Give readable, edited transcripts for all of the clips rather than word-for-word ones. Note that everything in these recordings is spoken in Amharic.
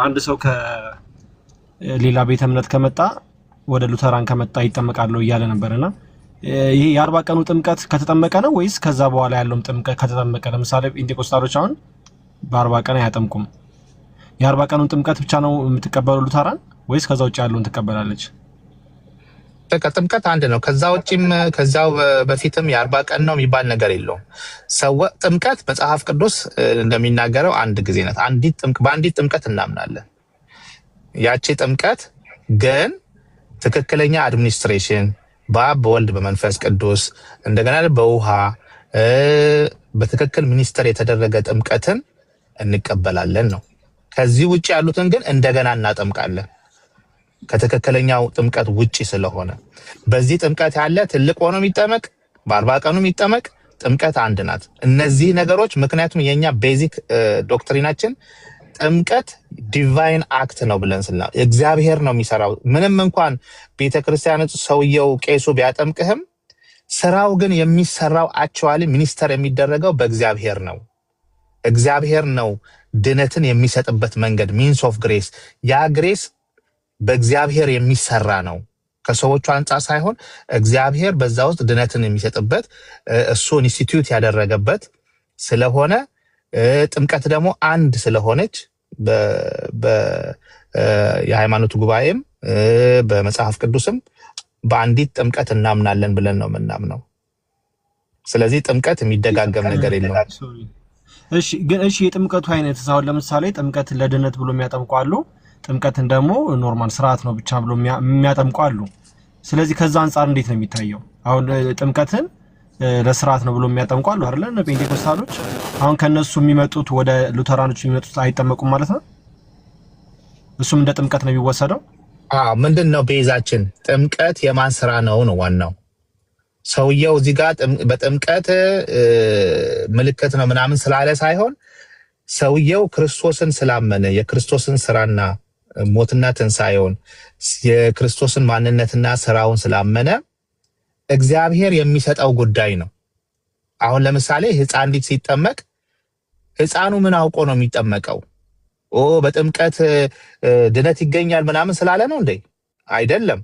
አንድ ሰው ከሌላ ቤተ እምነት ከመጣ ወደ ሉተራን ከመጣ ይጠመቃል እያለ ነበርና ይሄ የ40 ቀኑ ጥምቀት ከተጠመቀ ነው ወይስ ከዛ በኋላ ያለውም ጥምቀት ከተጠመቀ? ለምሳሌ ጴንጤቆስታሎች አሁን በ40 ቀን አያጠምቁም። የ40 ቀኑን ጥምቀት ብቻ ነው የምትቀበለው ሉተራን ወይስ ከዛ ውጭ ያለውን ትቀበላለች? ጥምቀት አንድ ነው። ከዛ ውጭም ከዛው በፊትም የ40 ቀን ነው የሚባል ነገር የለውም። ሰው ጥምቀት መጽሐፍ ቅዱስ እንደሚናገረው አንድ ጊዜ ናት። በአንዲት ጥምቀት እናምናለን። ያቺ ጥምቀት ግን ትክክለኛ አድሚኒስትሬሽን በአብ በወልድ በመንፈስ ቅዱስ እንደገና በውሃ በትክክል ሚኒስተር የተደረገ ጥምቀትን እንቀበላለን ነው። ከዚህ ውጭ ያሉትን ግን እንደገና እናጠምቃለን ከትክክለኛው ጥምቀት ውጪ ስለሆነ። በዚህ ጥምቀት ያለ ትልቅ ሆኖ የሚጠመቅ በ40 ቀኑ የሚጠመቅ ጥምቀት አንድ ናት። እነዚህ ነገሮች ምክንያቱም የኛ ቤዚክ ዶክትሪናችን ጥምቀት ዲቫይን አክት ነው ብለን ስላ እግዚአብሔር ነው የሚሰራው። ምንም እንኳን ቤተክርስቲያን ሰውየው ቄሱ ቢያጠምቅህም ስራው ግን የሚሰራው አክቹአሊ ሚኒስተር የሚደረገው በእግዚአብሔር ነው። እግዚአብሔር ነው ድነትን የሚሰጥበት መንገድ ሚንስ ኦፍ ግሬስ። ያ ግሬስ በእግዚአብሔር የሚሰራ ነው ከሰዎቹ አንጻር ሳይሆን እግዚአብሔር በዛ ውስጥ ድነትን የሚሰጥበት እሱ ኢንስቲትዩት ያደረገበት ስለሆነ ጥምቀት ደግሞ አንድ ስለሆነች የሃይማኖት ጉባኤም በመጽሐፍ ቅዱስም በአንዲት ጥምቀት እናምናለን ብለን ነው የምናምነው። ስለዚህ ጥምቀት የሚደጋገም ነገር የለውም። እሺ የጥምቀቱ አይነት አሁን ለምሳሌ ጥምቀት ለድነት ብሎ የሚያጠምቁ አሉ። ጥምቀትን ደግሞ ኖርማል ስርዓት ነው ብቻ ብሎ የሚያጠምቁ አሉ። ስለዚህ ከዛ አንፃር እንዴት ነው የሚታየው? አሁን ጥምቀትን ለስርዓት ነው ብሎ የሚያጠምቁ አሉ አይደል? ጴንጤቆስታሎች አሁን ከነሱ የሚመጡት ወደ ሉተራኖች የሚመጡት አይጠመቁም ማለት ነው? እሱም እንደ ጥምቀት ነው የሚወሰደው? ምንድነው ቤዛችን? ጥምቀት የማን ስራ ነው ነው ዋናው። ሰውየው እዚህ ጋር በጥምቀት ምልክት ነው ምናምን ስላለ ሳይሆን ሰውየው ክርስቶስን ስላመነ የክርስቶስን ስራና ሞትና ትንሳኤውን የክርስቶስን ማንነትና ስራውን ስላመነ እግዚአብሔር የሚሰጠው ጉዳይ ነው። አሁን ለምሳሌ ህፃን ልጅ ሲጠመቅ ህፃኑ ምን አውቆ ነው የሚጠመቀው? በጥምቀት ድነት ይገኛል ምናምን ስላለ ነው እንዴ? አይደለም።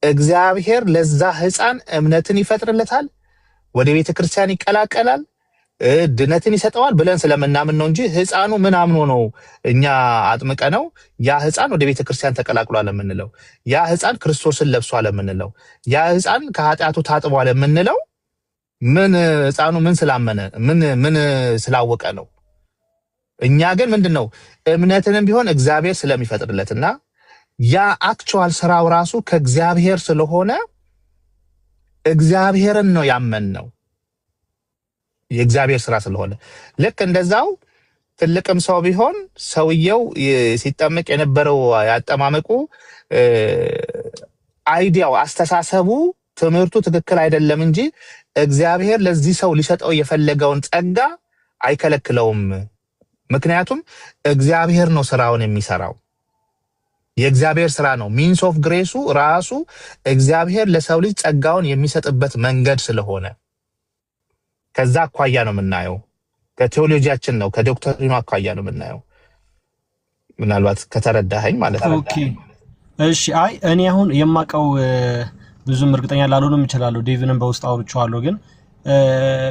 እግዚአብሔር ለዛ ህፃን እምነትን ይፈጥርለታል፣ ወደ ቤተክርስቲያን ይቀላቀላል፣ ድነትን ይሰጠዋል ብለን ስለምናምን ነው እንጂ ህፃኑ ምን አምኖ ነው እኛ አጥምቀ ነው ያ ህፃን ወደ ቤተክርስቲያን ተቀላቅሏል የምንለው? ያ ህፃን ክርስቶስን ለብሷል የምንለው? ያ ህፃን ከኃጢአቱ ታጥቧል የምንለው? ምን ህፃኑ ምን ስላመነ ምን ስላወቀ ነው? እኛ ግን ምንድነው እምነትንም ቢሆን እግዚአብሔር ስለሚፈጥርለትና ያ አክቹዋል ስራው ራሱ ከእግዚአብሔር ስለሆነ እግዚአብሔርን ነው ያመንነው የእግዚአብሔር ስራ ስለሆነ። ልክ እንደዛው ትልቅም ሰው ቢሆን ሰውየው ሲጠመቅ የነበረው ያጠማመቁ አይዲያው፣ አስተሳሰቡ፣ ትምህርቱ ትክክል አይደለም እንጂ እግዚአብሔር ለዚህ ሰው ሊሰጠው የፈለገውን ጸጋ አይከለክለውም። ምክንያቱም እግዚአብሔር ነው ስራውን የሚሰራው። የእግዚአብሔር ስራ ነው። ሚንስ ኦፍ ግሬሱ ራሱ እግዚአብሔር ለሰው ልጅ ጸጋውን የሚሰጥበት መንገድ ስለሆነ ከዛ አኳያ ነው የምናየው። ከቴዎሎጂያችን ነው ከዶክትሪኑ አኳያ ነው የምናየው። ምናልባት ከተረዳኸኝ ማለት ነው። ኦኬ እሺ። አይ እኔ አሁን የማውቀው ብዙም እርግጠኛ ላልሆንም እችላለሁ፣ ዴቪንም በውስጥ አውርቼዋለሁ። ግን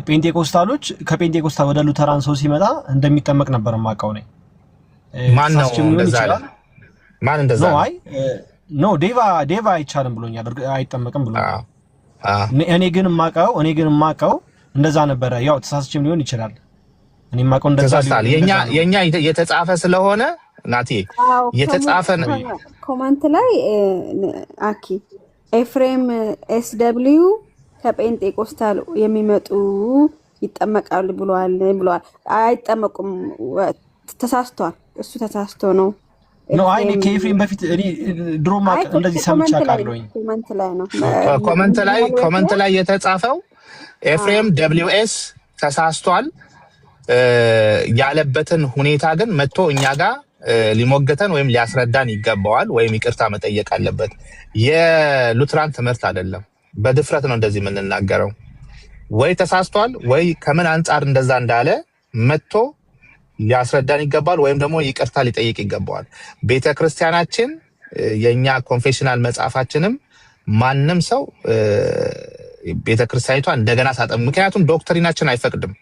ጴንጤቆስታሎች ከጴንጤቆስታል ወደ ሉተራን ሰው ሲመጣ እንደሚጠመቅ ነበር የማውቀው ነኝ። ማን ነው እንደዛ አለ? ማን እንደዛ ነው? አይ ኖ ዴቫ አይቻልም ብሎኛል፣ አይጠመቅም ብሎኛል። እኔ ግን የማውቀው እንደዛ ነበረ። ያው ተሳስቼም ሊሆን ይችላል። እኔ ማቀው እንደዛ ተሳስታል። የኛ የተጻፈ ስለሆነ ናቲ የተጻፈ ኮሜንት ላይ አኪ ኤፍሬም ኤስደብሊዩ ከጴንጤቆስታል የሚመጡ ይጠመቃሉ ብሏል። አይጠመቁም፣ ተሳስቷል። እሱ ተሳስቶ ነው። አይ ከኤፍሬም በፊት እኔ ድሮ ማቀ እንደዚህ ሰምቻ ቃለውኝ። ኮሜንት ላይ ነው ኮሜንት ላይ የተጻፈው ኤፍሬም ደብሊውኤስ ተሳስቷል ያለበትን ሁኔታ ግን መጥቶ እኛ ጋር ሊሞገተን ወይም ሊያስረዳን ይገባዋል፣ ወይም ይቅርታ መጠየቅ አለበት። የሉትራን ትምህርት አይደለም። በድፍረት ነው እንደዚህ የምንናገረው። ወይ ተሳስቷል ወይ ከምን አንጻር እንደዛ እንዳለ መጥቶ ሊያስረዳን ይገባል፣ ወይም ደግሞ ይቅርታ ሊጠይቅ ይገባዋል። ቤተክርስቲያናችን የኛ ኮንፌሽናል መጽሐፋችንም ማንም ሰው ቤተክርስቲያኒቷ እንደገና ሳጠም፣ ምክንያቱም ዶክትሪናችን አይፈቅድም።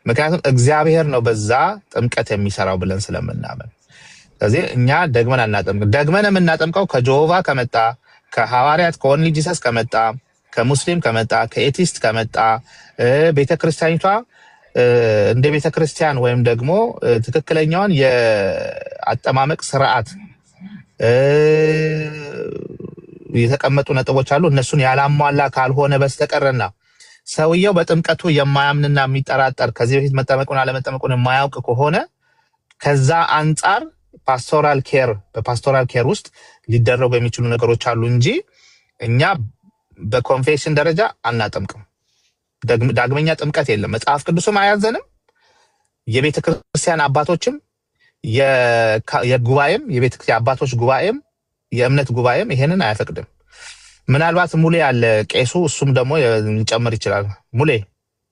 ምክንያቱም እግዚአብሔር ነው በዛ ጥምቀት የሚሰራው ብለን ስለምናምን፣ ስለዚህ እኛ ደግመን አናጠምቅ። ደግመን የምናጠምቀው ከጆሆቫ ከመጣ፣ ከሐዋርያት ከኦንሊ ጂሰስ ከመጣ፣ ከሙስሊም ከመጣ፣ ከኤቲስት ከመጣ ቤተክርስቲያኒቷ እንደ ቤተክርስቲያን ወይም ደግሞ ትክክለኛውን የአጠማመቅ ስርዓት የተቀመጡ ነጥቦች አሉ። እነሱን ያላሟላ ካልሆነ በስተቀርና ሰውየው በጥምቀቱ የማያምንና የሚጠራጠር ከዚህ በፊት መጠመቁን አለመጠመቁን የማያውቅ ከሆነ ከዛ አንጻር በፓስቶራል ኬር ውስጥ ሊደረጉ የሚችሉ ነገሮች አሉ እንጂ እኛ በኮንፌሽን ደረጃ አናጠምቅም። ዳግመኛ ጥምቀት የለም። መጽሐፍ ቅዱስም አያዘንም። የቤተ ክርስቲያን አባቶችም የጉባኤም የቤተክርስቲያን አባቶች ጉባኤም የእምነት ጉባኤም ይሄንን አያፈቅድም። ምናልባት ሙሌ ያለ ቄሱ እሱም ደግሞ ሊጨምር ይችላል። ሙሌ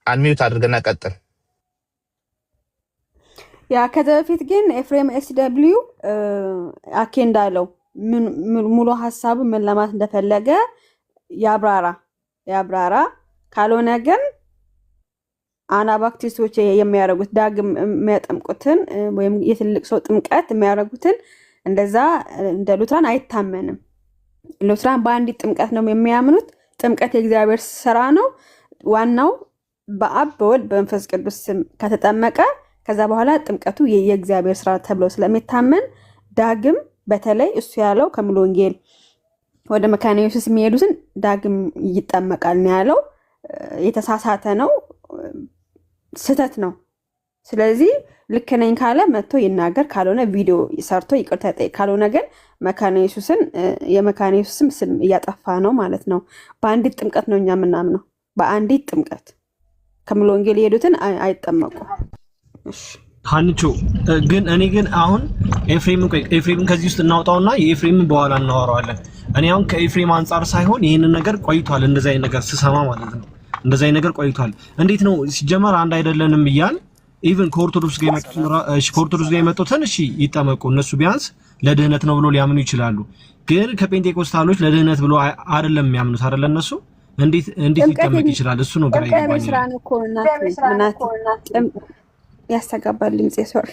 አንሚዩት አድርገና ቀጥል። ያ ከዛ በፊት ግን ኤፍሬም ኤስደብሊው አኬ እንዳለው ሙሉ ሀሳቡ ምን ለማለት እንደፈለገ ያብራራ። ካልሆነ ግን አናባክቲስቶች የሚያደርጉት ዳግም የሚያጠምቁትን ወይም የትልቅ ሰው ጥምቀት የሚያደርጉትን እንደዛ እንደ ሉትራን አይታመንም። ሉትራን በአንዲት ጥምቀት ነው የሚያምኑት። ጥምቀት የእግዚአብሔር ስራ ነው። ዋናው በአብ በወልድ በመንፈስ ቅዱስ ስም ከተጠመቀ ከዛ በኋላ ጥምቀቱ የእግዚአብሔር ስራ ተብሎ ስለሚታመን ዳግም በተለይ እሱ ያለው ከሙሉ ወንጌል ወደ መካነ ኢየሱስ የሚሄዱትን ዳግም ይጠመቃል ነው ያለው። የተሳሳተ ነው፣ ስህተት ነው። ስለዚህ ልክ ነኝ ካለ መጥቶ ይናገር፣ ካልሆነ ቪዲዮ ሰርቶ ይቅርታ ይጠይቅ። ካልሆነ ግን መካነ ኢየሱስን የመካነ ኢየሱስም ስም እያጠፋ ነው ማለት ነው። በአንዲት ጥምቀት ነው እኛ የምናምነው፣ በአንዲት ጥምቀት ከሙሉ ወንጌል የሄዱትን አይጠመቁም። እሺ ሀንቾ ግን እኔ ግን አሁን ኤፍሬምን ከዚህ ውስጥ እናውጣውና የኤፍሬምን በኋላ እናወራዋለን። እኔ አሁን ከኤፍሬም አንጻር ሳይሆን ይሄንን ነገር ቆይቷል፣ እንደዛ አይነት ነገር ስሰማ ማለት ነው። እንደዛ አይነት ነገር ቆይቷል። እንዴት ነው ሲጀመር አንድ አይደለንም እያል ኢቭን ከኦርቶዶክስ ጋር የመጡትን እሺ ይጠመቁ፣ እነሱ ቢያንስ ለድህነት ነው ብሎ ሊያምኑ ይችላሉ። ግን ከጴንጤቆስታሎች ለድህነት ብሎ አይደለም የሚያምኑት አይደለ? እነሱ እንዴት ሊጠመቅ ይችላል? እሱ ነው ግራ ይገባኛል። ያስተጋባል ድምጼ ሶሪ።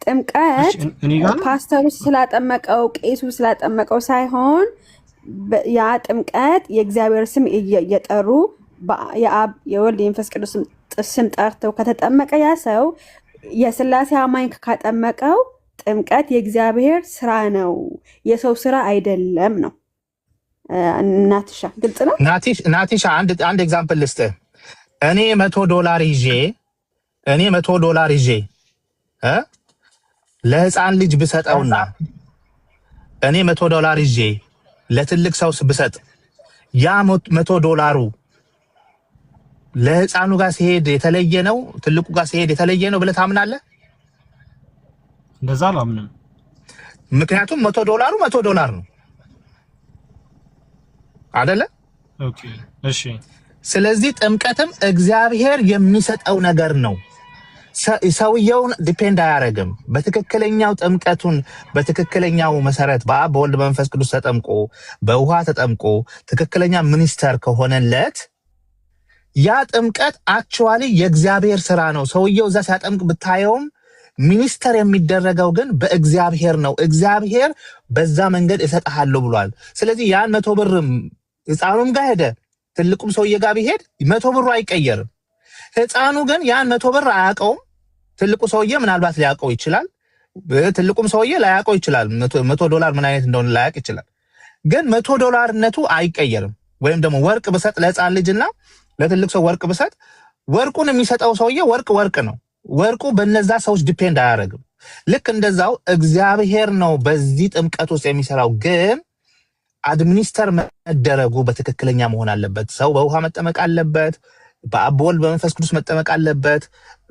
ጥምቀት ፓስተሩ ስላጠመቀው ቄሱ ስላጠመቀው ሳይሆን ያ ጥምቀት የእግዚአብሔር ስም እየጠሩ የአብ የወልድ የመንፈስ ቅዱስ ስም ጠርተው ከተጠመቀ ያ ሰው የስላሴ አማኝ ካጠመቀው ጥምቀት የእግዚአብሔር ስራ ነው፣ የሰው ስራ አይደለም ነው። ናቲሻ ግልጽ ነው። ናቲሻ አንድ ኤግዛምፕል ልስጥህ። እኔ $100 ይዤ ለህፃን ልጅ ብሰጠውና እኔ $100 ይዤ ለትልቅ ሰው ብሰጥ ያ $100 ለህፃኑ ጋር ሲሄድ የተለየ ነው፣ ትልቁ ጋር ሲሄድ የተለየ ነው ብለህ ታምናለህ? እንደዛ አላምንም። ምክንያቱም $100 ነው አይደለ? ኦኬ እሺ። ስለዚህ ጥምቀትም እግዚአብሔር የሚሰጠው ነገር ነው። ሰውየውን ዲፔንድ አያደርግም። በትክክለኛው ጥምቀቱን በትክክለኛው መሰረት በአብ በወልድ በመንፈስ ቅዱስ ተጠምቆ በውሃ ተጠምቆ ትክክለኛ ሚኒስተር ከሆነለት ያ ጥምቀት አክቹዋሊ የእግዚአብሔር ስራ ነው። ሰውየው እዛ ሲያጠምቅ ብታየውም ሚኒስተር የሚደረገው ግን በእግዚአብሔር ነው። እግዚአብሔር በዛ መንገድ እሰጥሃለሁ ብሏል። ስለዚህ ያን 100 ብር ህፃኑም ጋር ሄደ ትልቁም ሰውዬ ጋር ቢሄድ 100 ብሩ አይቀየርም። ህፃኑ ግን ያን 100 ብር አያውቀውም። ትልቁ ሰውዬ ምናልባት ሊያውቀው ይችላል፣ ትልቁም ሰውዬ ላያውቀው ይችላል። $100 ምን አይነት እንደሆነ ላያውቅ ይችላል። ግን $100ነቱ አይቀየርም። ወይም ደግሞ ወርቅ ብሰጥ ለህፃን ልጅና ለትልቅ ሰው ወርቅ ብሰጥ ወርቁን የሚሰጠው ሰውዬ ወርቅ ነው። ወርቁ በነዛ ሰዎች ዲፔንድ አያደርግም። ልክ እንደዛው እግዚአብሔር ነው በዚህ ጥምቀት ውስጥ የሚሰራው። ግን አድሚኒስተር መደረጉ በትክክለኛ መሆን አለበት። ሰው በውሃ መጠመቅ አለበት፣ በአብ በወልድ በመንፈስ ቅዱስ መጠመቅ አለበት፣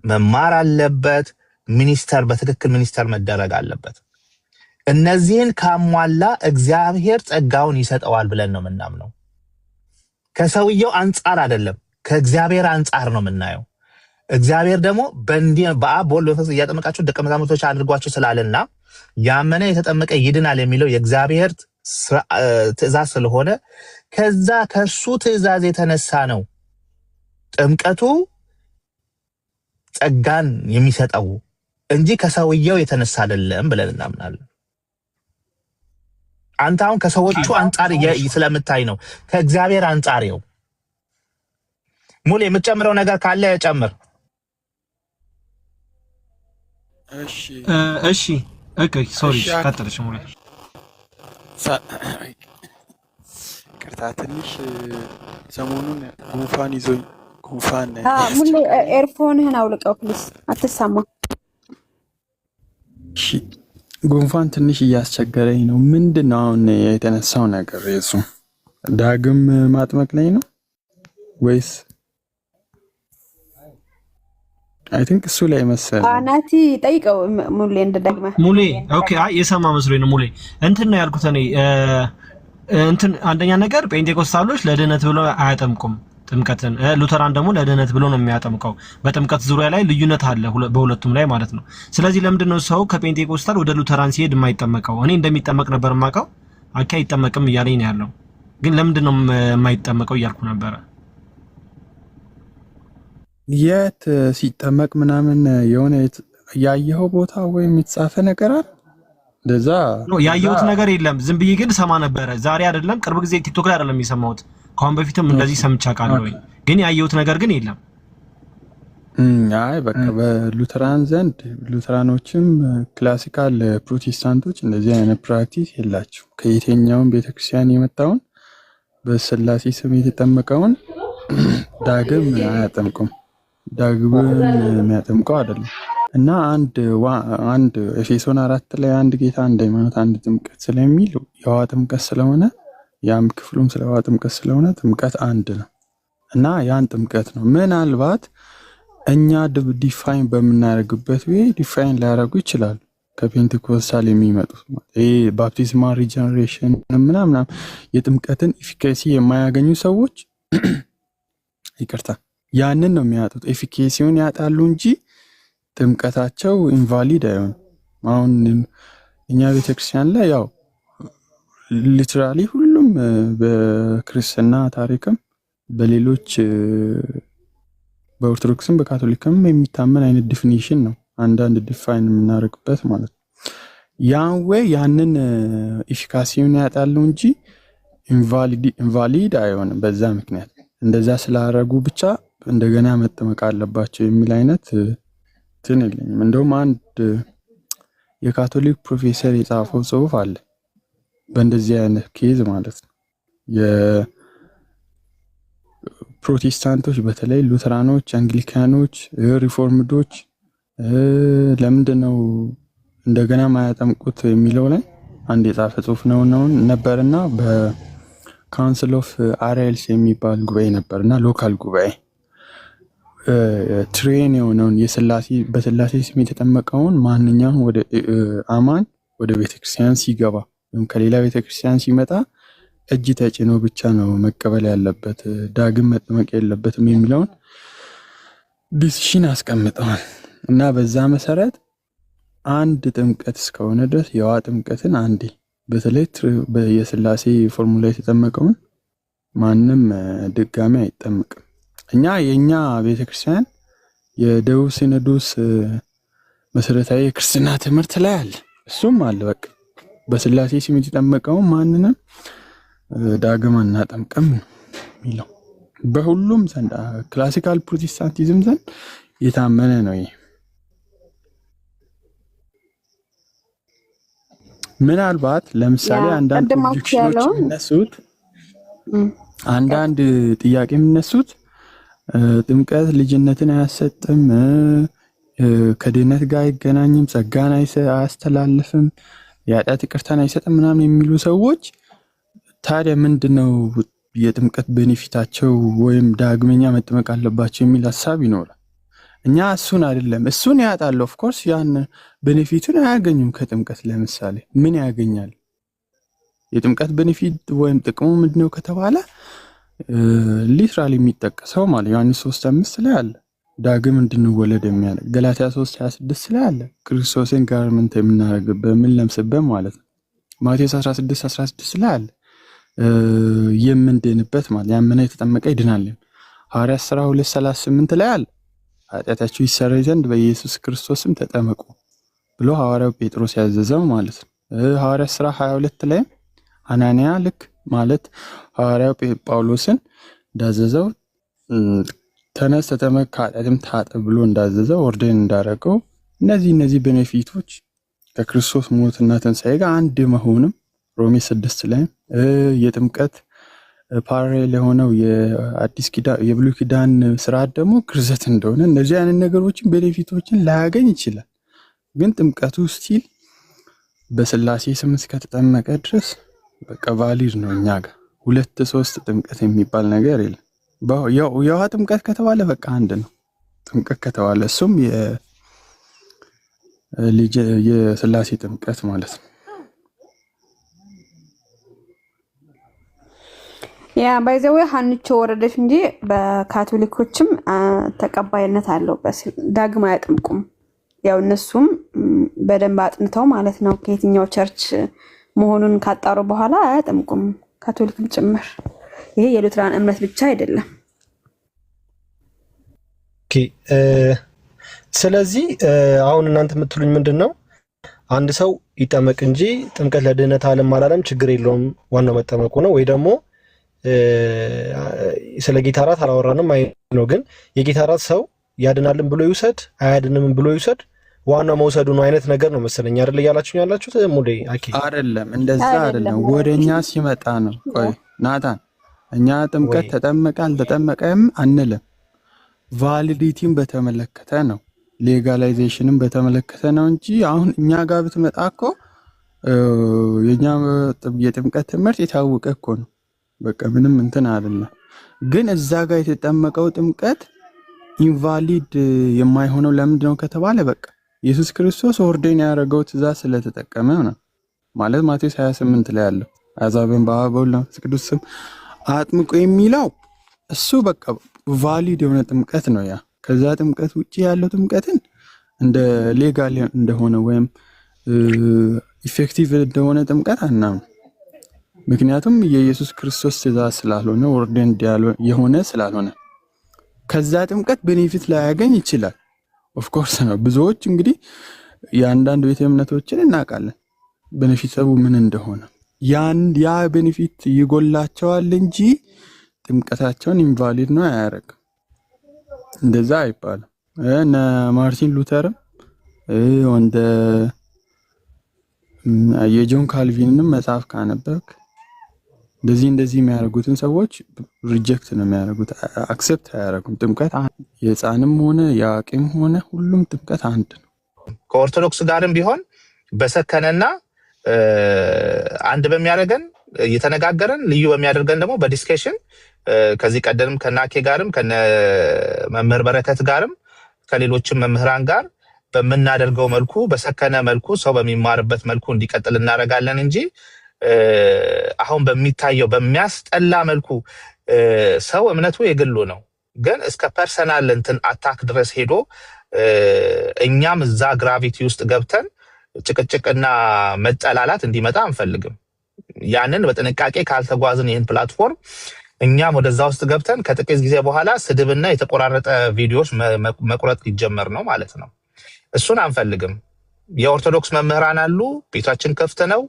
መማር አለበት፣ ሚኒስተር በትክክል ሚኒስተር መደረግ አለበት። እነዚህን ካሟላ እግዚአብሔር ጸጋውን ይሰጠዋል ብለን ነው የምናምነው። ከሰውየው አንጻር አይደለም፣ ከእግዚአብሔር አንጻር ነው የምናየው። እግዚአብሔር ደግሞ በአብ በወልድ በመንፈስ ቅዱስ እያጠመቃችሁ ደቀ መዛሙርቶች አድርጓችሁ ስላለና ያመነ የተጠመቀ ይድናል የሚለው የእግዚአብሔር ትእዛዝ ስለሆነ ከእርሱ ትእዛዝ የተነሳ ነው ጥምቀቱ ጸጋን የሚሰጠው እንጂ ከሰውየው የተነሳ አይደለም ብለን እናምናለን። አንተ አሁን ከሰዎቹ አንጻር ስለምታይ ነው፣ ከእግዚአብሔር አንጻር ነው። ሙሉ የምትጨምረው ነገር ካለ ጨምር። እሺ ኦኬ ሶሪ ቀጥልሽ ሙሉ። ቅርታ ትንሽ ሰሞኑን ጉንፋን ይዞኝ ሙሉ ኤርፎንህን አውልቀው ፕሊስ፣ አትሰማም። እሺ ጉንፋን ትንሽ እያስቸገረኝ ነው። ምንድነው አሁን የተነሳው ነገር? የሱ ዳግም ማጥመቅ ላይ ነው ወይስ? አይ ቲንክ እሱ ላይ መሰለኝ። ናቲ ጠይቀው ሙሌ እንደደግመህ ሙሌ። ኦኬ አይ የሰማ መስሎኝ ነው ሙሌ። እንትን ነው ያልኩት እኔ እንትን አንደኛ ነገር ጴንጤቆስታሎች ለድህነት ብለው አያጠምቁም ጥምቀትን፣ ሉተራን ደግሞ ለድህነት ብሎ ነው የሚያጠምቀው። በጥምቀት ዙሪያ ላይ ልዩነት አለ በሁለቱም ላይ ማለት ነው። ስለዚህ ለምንድን ነው ሰው ከጴንጤቆስታል ወደ ሉተራን ሲሄድ የማይጠመቀው? እኔ እንደሚጠመቅ ነበር የማውቀው። አኪ አይጠመቅም እያለኝ ነው ያለው። ግን ለምንድን ነው የማይጠመቀው እያልኩ ነበረ። የት ሲጠመቅ ምናምን የሆነ ያየኸው ቦታ ወይም የተጻፈ ነገር አለ? እንደዛ ያየሁት ነገር የለም። ዝም ብዬ ግን ሰማ ነበረ። ዛሬ አይደለም ቅርብ ጊዜ ቲክቶክ ላይ አይደለም የሰማሁት። ከአሁን በፊትም እንደዚህ ሰምቻ ቃለሁ፣ ግን ያየሁት ነገር ግን የለም። አይ በቃ በሉተራን ዘንድ ሉተራኖችም ክላሲካል ፕሮቴስታንቶች እንደዚህ አይነት ፕራክቲስ የላቸው። ከየትኛውም ቤተክርስቲያን የመጣውን በስላሴ ስም የተጠመቀውን ዳግም አያጠምቁም። ዳግም የሚያጠምቀው አይደለም። እና አንድ ኤፌሶን 4 ላይ አንድ ጌታ አንድ ሃይማኖት አንድ ጥምቀት ስለሚል የውሃ ጥምቀት ስለሆነ ያም ክፍሉም ስለ ውሃ ጥምቀት ስለሆነ ጥምቀት አንድ ነው እና ያን ጥምቀት ነው። ምናልባት እኛ ዲፋይን በምናደርግበት ወይ ዲፋይን ሊያደርጉ ይችላሉ ከፔንቴኮስታል የሚመጡት ይሄ ባፕቲዝማል ሪጀነሬሽን ምናምን የጥምቀትን ኢፊካሲ የማያገኙ ሰዎች ይቅርታ ያንን ነው የሚያጡት። ኤፊኬሲውን ያጣሉ እንጂ ጥምቀታቸው ኢንቫሊድ አይሆንም። አሁን እኛ ቤተክርስቲያን ላይ ያው ሊትራሊ ሁሉም በክርስትና ታሪክም በሌሎች በኦርቶዶክስም በካቶሊክም የሚታመን አይነት ዲፊኒሽን ነው አንዳንድ ዲፋይን የምናደርግበት ማለት ነው። ያን ወይ ያንን ኢፊካሲውን ያጣሉ እንጂ ኢንቫሊድ አይሆንም። በዛ ምክንያት እንደዛ ስላደረጉ ብቻ እንደገና መጠመቅ አለባቸው የሚል አይነት እንትን የለኝም። እንደውም አንድ የካቶሊክ ፕሮፌሰር የጻፈው ጽሁፍ አለ በእንደዚህ አይነት ኬዝ ማለት ነው። የፕሮቴስታንቶች በተለይ ሉተራኖች፣ አንግሊካኖች፣ ሪፎርምዶች ለምንድነው እንደገና ማያጠምቁት የሚለው ላይ አንድ የጻፈ ጽሁፍ ነው ነበርና በካውንስል ኦፍ አራይልስ የሚባል ጉባኤ ነበርና ሎካል ጉባኤ ትሬን የሆነውን በስላሴ ስም የተጠመቀውን ማንኛውም ወደ አማኝ ወደ ቤተክርስቲያን ሲገባ ወይም ከሌላ ቤተክርስቲያን ሲመጣ እጅ ተጭኖ ብቻ ነው መቀበል ያለበት፣ ዳግም መጠመቅ የለበትም የሚለውን ዲሲሽን አስቀምጠዋል እና በዛ መሰረት አንድ ጥምቀት እስከሆነ ድረስ የውሃ ጥምቀትን አንዴ በተለይ የስላሴ ፎርሙላ የተጠመቀውን ማንም ድጋሚ አይጠመቅም። የኛ ቤተክርስቲያን የደቡብ ሲኖዶስ መሰረታዊ የክርስትና ትምህርት ላይ አለ። እሱም አለ በቃ በስላሴ ስም የተጠመቀውን ማንንም ዳግም አናጠምቅም የሚለው በሁሉም ዘንድ ክላሲካል ፕሮቴስታንቲዝም ዘንድ የታመነ ነው። ይሄ ምናልባት ለምሳሌ አንዳንድ ኦብጀክሽኖች የሚነሱት አንዳንድ ጥያቄ የሚነሱት ጥምቀት ልጅነትን አያሰጥም፣ ከድህነት ጋር አይገናኝም፣ ጸጋን አያስተላልፍም፣ የኃጢአት ይቅርታን አይሰጥም ምናምን የሚሉ ሰዎች ታዲያ ምንድነው የጥምቀት ቤኔፊታቸው ወይም ዳግመኛ መጠመቅ አለባቸው የሚል ሀሳብ ይኖራል። እኛ እሱን አይደለም፣ እሱን ያጣሉ። ኦፍ ኮርስ ያን ቤኔፊቱን አያገኙም ከጥምቀት። ለምሳሌ ምን ያገኛል? የጥምቀት ቤኔፊት ወይም ጥቅሙ ምንድነው ከተባለ ሊትራሊ የሚጠቀሰው ማለት ዮሐንስ 3:5 ላይ አለ። ዳግም እንድንወለድ የሚያደርግ ገላትያ 3:26 ላይ አለ። ክርስቶስን ጋርመንት የምናደርግበት የምንለብስበት ማለት ነው። ማቴዎስ 16:16 ላይ አለ የምንድንበት ማለት ያመነ የተጠመቀ ይድናል። ሐዋርያት ሥራ 2:38 ላይ አለ ኃጢአታችሁ ይሰረይ ዘንድ በኢየሱስ ክርስቶስም ተጠመቁ ብሎ ሐዋርያው ጴጥሮስ ያዘዘው ማለት ነው። ሐዋርያት ሥራ 22 ላይ ሐናንያ ልክ ማለት ሐዋርያው ጳውሎስን እንዳዘዘው ተነስ ተጠመቅ ከኃጢአትም ታጠብ ብሎ እንዳዘዘው ኦርዴን እንዳደረገው እነዚህ ቤኔፊቶች ከክርስቶስ ሞትና ትንሣኤ ጋር አንድ መሆንም ሮሜ 6 ላይ የጥምቀት ፓራሌል የሆነው የአዲስ ኪዳን የብሉይ ኪዳን ስርዓት ደግሞ ግርዘት እንደሆነ እነዚህ አይነት ነገሮችን ቤኔፊቶችን ላያገኝ ይችላል። ግን ጥምቀቱ ስቲል በስላሴ ስም እስከተጠመቀ ድረስ በቃ ቫሊድ ነው። እኛ ጋር 2-3 ጥምቀት የሚባል ነገር የለም። የውሃ ጥምቀት ከተባለ በቃ አንድ ነው። ጥምቀት ከተባለ እሱም የስላሴ ጥምቀት ማለት ነው። ያ ባይዘው ሀንቾ ወረደች እንጂ በካቶሊኮችም ተቀባይነት አለው። ዳግም አያጥምቁም። ያው እነሱም በደንብ አጥንተው ማለት ነው ከየትኛው ቸርች መሆኑን ካጣሩ በኋላ አያጥምቁም፣ ካቶሊክም ጭምር። ይሄ የሉትራን እምነት ብቻ አይደለም። ኦኬ ስለዚህ አሁን እናንተ የምትሉኝ ምንድነው? አንድ ሰው ይጠመቅ እንጂ ጥምቀት ለድህነት ዓለም አላለም፣ ችግር የለውም ዋናው መጠመቁ ነው። ወይ ደግሞ ስለ ጌታ እራት አላወራንም አይ ነው። ግን የጌታ እራት ሰው ያድናልን ብሎ ይውሰድ አያድንም ብሎ ይውሰድ ዋናው መውሰዱ ነው አይነት ነገር ነው መሰለኝ አይደል? እያላችሁ ያላችሁት ሙዴ አኪ አይደለም፣ እንደዛ አይደለም። ወደኛ ሲመጣ ነው። ቆይ ናታን፣ እኛ ጥምቀት ተጠመቀ አልተጠመቀም አንልም። ቫሊዲቲን በተመለከተ ነው፣ ሌጋላይዜሽንን በተመለከተ ነው እንጂ አሁን እኛ ጋር ብትመጣ እኮ የኛ የጥምቀት ትምህርት የታወቀ እኮ ነው። በቃ ምንም እንትን አይደለም። ግን እዛ ጋር የተጠመቀው ጥምቀት ኢንቫሊድ የማይሆነው ለምንድን ነው ከተባለ በቃ ኢየሱስ ክርስቶስ ኦርዴን ያደረገው ትእዛዝ ስለተጠቀመ ነው። ማለት ማቴዎስ 28 ላይ ያለው አሕዛብን በአብ በወልድ በመንፈስ ቅዱስ ስም አጥምቁ የሚለው እሱ በቃ ቫሊድ የሆነ ጥምቀት ነው። ያ ከዛ ጥምቀት ውጪ ያለው ጥምቀትን እንደ ሌጋል እንደሆነ ወይም ኢፌክቲቭ እንደሆነ ጥምቀት አናምን። ምክንያቱም የኢየሱስ ክርስቶስ ትእዛዝ ስላልሆነ ኦርዴን የሆነ ስላልሆነ ከዛ ጥምቀት ቤኔፊት ላያገኝ ይችላል። ኦፍ ኮርስ ነው። ብዙዎች እንግዲህ የአንዳንድ ቤተ እምነቶችን እናውቃለን ቤኔፊቱ ምን እንደሆነ። ያ ቤኔፊት ይጎላቸዋል እንጂ ጥምቀታቸውን ኢንቫሊድ ነው አያደርግም። እንደዛ አይባልም። እነ ማርቲን ሉተርም ወንደ የጆን ካልቪንንም መጽሐፍ ካነበብክ እንደዚህ የሚያደርጉትን ሰዎች ሪጀክት ነው የሚያደርጉት፣ አክሴፕት አያደርጉም። ጥምቀት የሕፃንም ሆነ የአዋቂም ሆነ ሁሉም ጥምቀት አንድ ነው። ከኦርቶዶክስ ጋርም ቢሆን በሰከነና አንድ በሚያደርገን እየተነጋገረን ልዩ በሚያደርገን ደግሞ በዲስከሽን ከዚህ ቀደም ከናኬ ጋርም ከነ መምህር በረከት ጋርም ከሌሎችም መምህራን ጋር በምናደርገው መልኩ በሰከነ መልኩ ሰው በሚማርበት መልኩ እንዲቀጥል እናደርጋለን እንጂ አሁን በሚታየው በሚያስጠላ መልኩ ሰው እምነቱ የግሉ ነው፣ ግን እስከ ፐርሰናል እንትን አታክ ድረስ ሄዶ እኛም እዛ ግራቪቲ ውስጥ ገብተን ጭቅጭቅና መጠላላት እንዲመጣ አንፈልግም። ያንን በጥንቃቄ ካልተጓዝን ይህን ፕላትፎርም እኛም ወደዛ ውስጥ ገብተን ከጥቂት ጊዜ በኋላ ስድብና የተቆራረጠ ቪዲዮዎች መቁረጥ ሊጀመር ነው ማለት ነው። እሱን አንፈልግም። የኦርቶዶክስ መምህራን አሉ፣ ቤታችን ክፍት ነው፣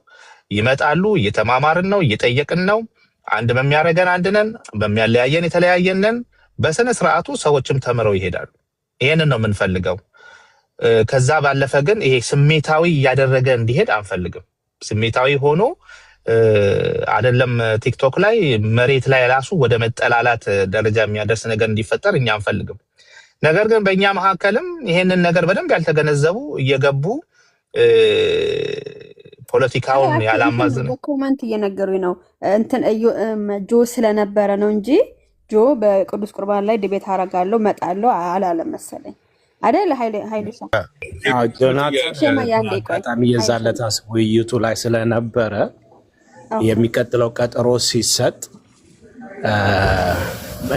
ይመጣሉ፣ እየተማማርን ነው፣ እየጠየቅን ነው። አንድ በሚያደርገን አንድ ነን፣ በሚያለያየን የተለያየን ነን። በስነ ስርዓቱ ሰዎችም ተምረው ይሄዳሉ። ይሄንን ነው የምንፈልገው። ከዛ ባለፈ ግን ይሄ ስሜታዊ እያደረገ እንዲሄድ አንፈልግም። ስሜታዊ ሆኖ አይደለም ቲክቶክ ላይ መሬት ላይ ራሱ ወደ መጠላላት ደረጃ የሚያደርስ ነገር እንዲፈጠር እኛ አንፈልግም። ነገር ግን በእኛ መካከልም ይሄንን ነገር በደንብ ያልተገነዘቡ እየገቡ ፖለቲካውን ያላማዝነ ኮመንት እየነገሩኝ ነው። እንትን ጆ ስለነበረ ነው እንጂ ጆ በቅዱስ ቁርባን ላይ ድቤት አረጋለሁ መጣለሁ አላለም መሰለኝ አይደል? ኃይሉ ጆናታን በጣም የዛለታ ውይይቱ ላይ ስለነበረ የሚቀጥለው ቀጠሮ ሲሰጥ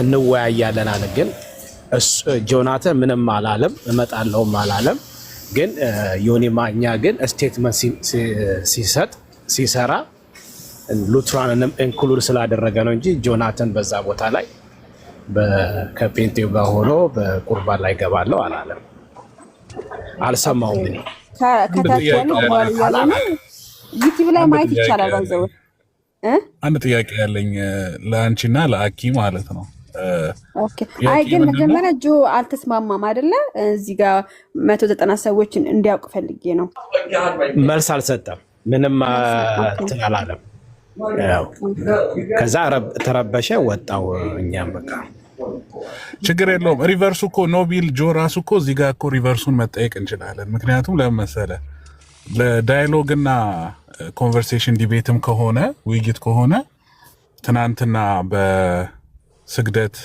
እንወያያለን አለ። ግን ጆናተን ምንም አላለም፣ እመጣለሁም አላለም። ግን ዮኒ ማኛ ግን ስቴትመንት ሲሰራ ሉትራንንም ኢንክሉድ ስላደረገ ነው እንጂ ጆናተን በዛ ቦታ ላይ ከፔንቴው ጋር ሆኖ በቁርባን ላይ ገባለሁ አላለም። አልሰማውም። እኔ ዩቲዩብ ላይ ማየት ይቻላል። ባይዘው አንድ ጥያቄ ያለኝ ለአንቺና ለአኪ ማለት ነው። ኦኬ። አይ ግን መጀመሪያ ጆ አልተስማማም አይደለ? እዚህ ጋር 190 ሰዎችን እንዲያውቅ ፈልጌ ነው። መልስ አልሰጠም፣ ምንም አላለም። ከዛ ተረበሸ፣ ወጣው። እኛም በቃ ችግር የለውም። ሪቨርሱ እኮ ኖቢል ጆ ራሱ እኮ እዚህ ጋር እኮ ሪቨርሱን መጠየቅ እንችላለን። ምክንያቱም ለምን መሰለህ ለዳያሎግ እና ኮንቨርሴሽን ዲቤትም ከሆነ ውይይት ከሆነ ትናንትና በስግደት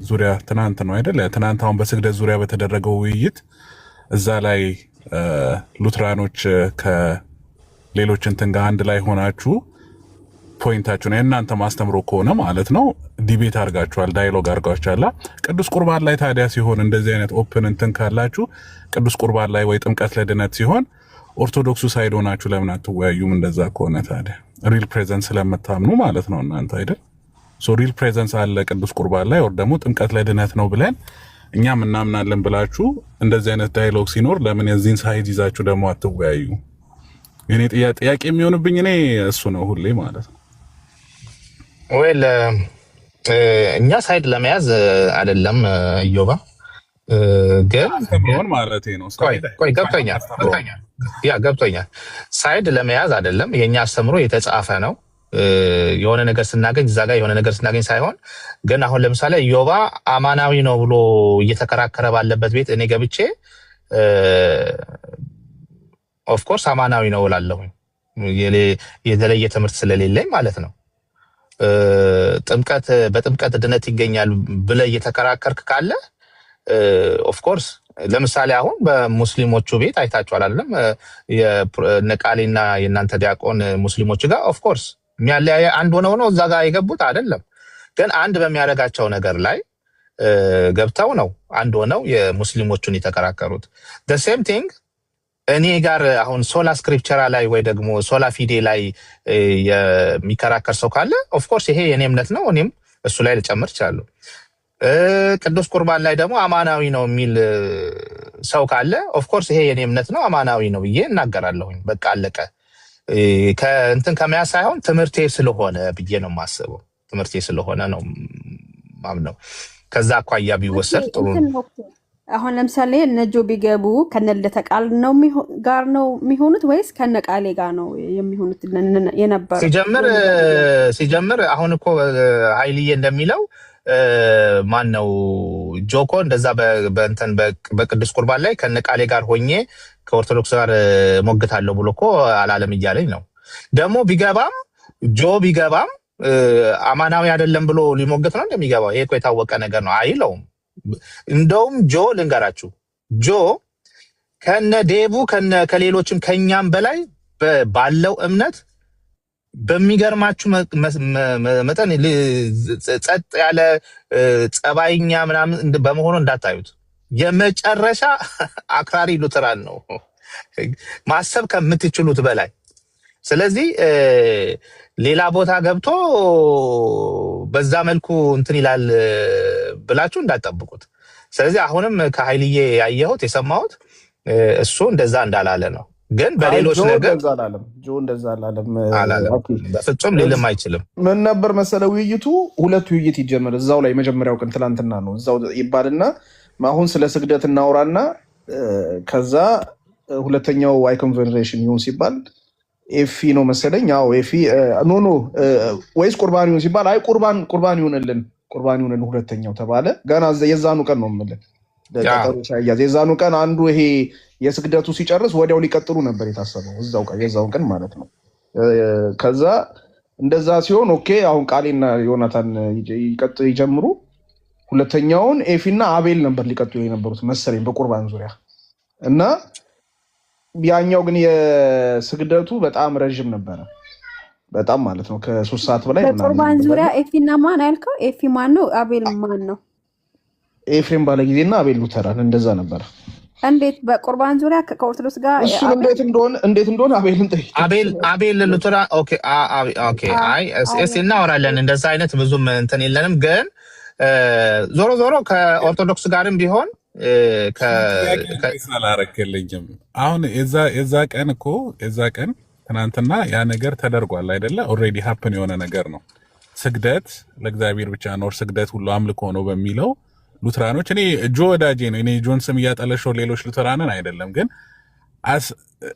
ዙሪያ ትናንት ነው አይደለ? ትናንት አሁን በስግደት ዙሪያ በተደረገው ውይይት እዛ ላይ ሉትራኖች ከሌሎች እንትን ጋር አንድ ላይ ሆናችሁ ፖይንታችሁን የእናንተ ማስተምሮ ከሆነ ማለት ነው ዲቤት አድርጋችኋል፣ ዳያሎግ አድርጋችኋል። ቅዱስ ቁርባን ላይ ታዲያ ሲሆን እንደዚህ አይነት ኦፕን እንትን ካላችሁ ቅዱስ ቁርባን ላይ ወይ ጥምቀት ለድነት ሲሆን ኦርቶዶክሱ ሳይድ ሆናችሁ ለምን አትወያዩም? እንደዛ ከሆነ ታዲያ ሪል ፕሬዘንስ ስለምታምኑ ማለት ነው እናንተ አይደል? ሶ ሪል ፕሬዘንስ አለ ቅዱስ ቁርባን ላይ ወር ደግሞ ጥምቀት ለድነት ነው ብለን እኛም እናምናለን ብላችሁ እንደዚህ አይነት ዳያሎግ ሲኖር ለምን የዚህን ሳይድ ይዛችሁ ደግሞ አትወያዩ? የኔ ጥያቄ የሚሆንብኝ እኔ እሱ ነው ሁሌ ማለት ነው። ወይል እኛ ሳይድ ለመያዝ አይደለም እዮባ፣ ግን ሆን ማለት ነው። ቆይ ገብቶኛል። ሳይድ ለመያዝ አይደለም፣ የኛ አስተምሮ የተጻፈ ነው። የሆነ ነገር ስናገኝ እዛ ጋር የሆነ ነገር ስናገኝ ሳይሆን ግን አሁን ለምሳሌ እዮባ አማናዊ ነው ብሎ እየተከራከረ ባለበት ቤት እኔ ገብቼ ኦፍኮርስ አማናዊ ነው እላለሁኝ፣ የተለየ ትምህርት ስለሌለኝ ማለት ነው። በጥምቀት ድነት ይገኛል ብለህ እየተከራከርክ ካለ ኦፍኮርስ ለምሳሌ አሁን በሙስሊሞቹ ቤት አይታችኋል አይደለም? የነቃሌና የእናንተ ዲያቆን ሙስሊሞች ጋር ኦፍኮርስ የሚያለያየ አንድ ሆነው እዛ ጋር የገቡት አይደለም፣ ግን አንድ በሚያደርጋቸው ነገር ላይ ገብተው ነው አንድ ሆነው የሙስሊሞቹን የተከራከሩት። the same thing እኔ ጋር አሁን ሶላ ስክሪፕቸራ ላይ ወይ ደግሞ ሶላ ፊዴ ላይ የሚከራከር ሰው ካለ ኦፍኮርስ ይሄ የኔ እምነት ነው፣ እኔም እሱ ላይ ልጨምር እችላለሁ። ቅዱስ ቁርባን ላይ ደግሞ አማናዊ ነው የሚል ሰው ካለ ኦፍኮርስ ይሄ የኔ እምነት ነው፣ አማናዊ ነው ብዬ እናገራለሁኝ። በቃ አለቀ። ከእንትን ከመያዝ ሳይሆን ትምህርቴ ስለሆነ ብዬ ነው የማስበው። ትምህርቴ ስለሆነ ነው ማምነው። ከዛ አኳያ ቢወሰድ ጥሩ ነው። አሁን ለምሳሌ እነጆ ቢገቡ ከነልደተ ቃል ነው ጋር ነው የሚሆኑት ወይስ ከነቃሌ ጋር ነው የሚሆኑት? የነበረ ሲጀምር አሁን እኮ ኃይልዬ እንደሚለው ማን ነው ጆኮ እንደዛ በእንትን በቅዱስ ቁርባን ላይ ከነቃሌ ጋር ሆኜ ከኦርቶዶክስ ጋር ሞግታለሁ ብሎ እኮ አላለም እያለኝ ነው። ደግሞ ቢገባም አማናዊ አይደለም ብሎ ሊሞግት ነው እንደሚገባው። ይሄ እኮ የታወቀ ነገር ነው አይለውም። እንደውም ልንገራችሁ፣ ከነ ዴቡ ከሌሎችም ከኛም በላይ ባለው እምነት በሚገርማችሁ መጠን ጸጥ ያለ ጸባይኛ ምናምን በመሆኑ እንዳታዩት። የመጨረሻ አክራሪ ሉተራን ነው ማሰብ ከምትችሉት በላይ። ስለዚህ ሌላ ቦታ ገብቶ በዛ መልኩ እንትን ይላል ብላችሁ እንዳትጠብቁት። ስለዚህ አሁንም ከኃይልዬ ያየሁት የሰማሁት እሱ እንደዛ እንዳላለ ነው። ግን በሌሎች ነገር እንደዛ አላለም፣ በፍጹም ሊልም አይችልም። ምን ነበር መሰለ ውይይቱ፣ ሁለት ውይይት ይጀመር እዛው ላይ። መጀመሪያው ቀን ትላንትና ነው እዛው ይባልና አሁን ስለ ስግደት እናውራና ከዛ ሁለተኛው አይ ኮንቨርሴሽን ይሁን ሲባል ኤፊ ነው መሰለኝ። አዎ ኤፊ ኖ ወይስ ቁርባን ይሁን ሲባል አይ ቁርባን ይሁንልን ሁለተኛው ተባለ። ገና የዛኑ ቀን ነው የምልህ ቀጠሮ ሳይያዝ የዛኑ ቀን አንዱ ይሄ የስግደቱ ሲጨርስ ወዲያው ሊቀጥሉ ነበር የታሰበው እዛው ቀን የዛውን ቀን ማለት ነው። ከዛ እንደዛ ሲሆን ኦኬ አሁን ቃሌና ዮናታን ይጀምሩ። ሁለተኛውን ኤፊና አቤል ነበር ሊቀጥሉ የነበሩት መሰለኝ በቁርባን ዙሪያ እና ያኛው ግን የስግደቱ በጣም ረዥም ነበረ። በጣም ማለት ነው ከ3 ሰዓት በላይ በቁርባን ዙሪያ ኤፊና ማን ያልከው? ኤፊ ማን ነው? አቤል ማን ነው? ኤፍሬም ባለጊዜና አቤል ሉተራን እንደዛ ነበር። እንዴት በቁርባን ዙሪያ ከኦርቶዶክስ ጋር እሱን እንዴት እንደሆነ አቤልን ጠይቅ። አቤል ሉተራን ኦኬ አይ እስ እናወራለን። እንደዛ አይነት ብዙም እንትን የለንም፣ ግን ዞሮ ከኦርቶዶክስ ጋርም ቢሆን አላረክልኝም። አሁን የዛ ቀን ትናንትና ያ ነገር ተደርጓል አይደለ? ኦልሬዲ ሀፕን የሆነ ነገር ነው። ስግደት ለእግዚአብሔር ብቻ ነው፣ ስግደት ሁሉ አምልኮ ነው በሚለው ሉትራኖች፣ እኔ ጆ ወዳጄ ነው፣ እኔ ጆን ስም እያጠለሸው ሌሎች ሉትራንን አይደለም፣ ግን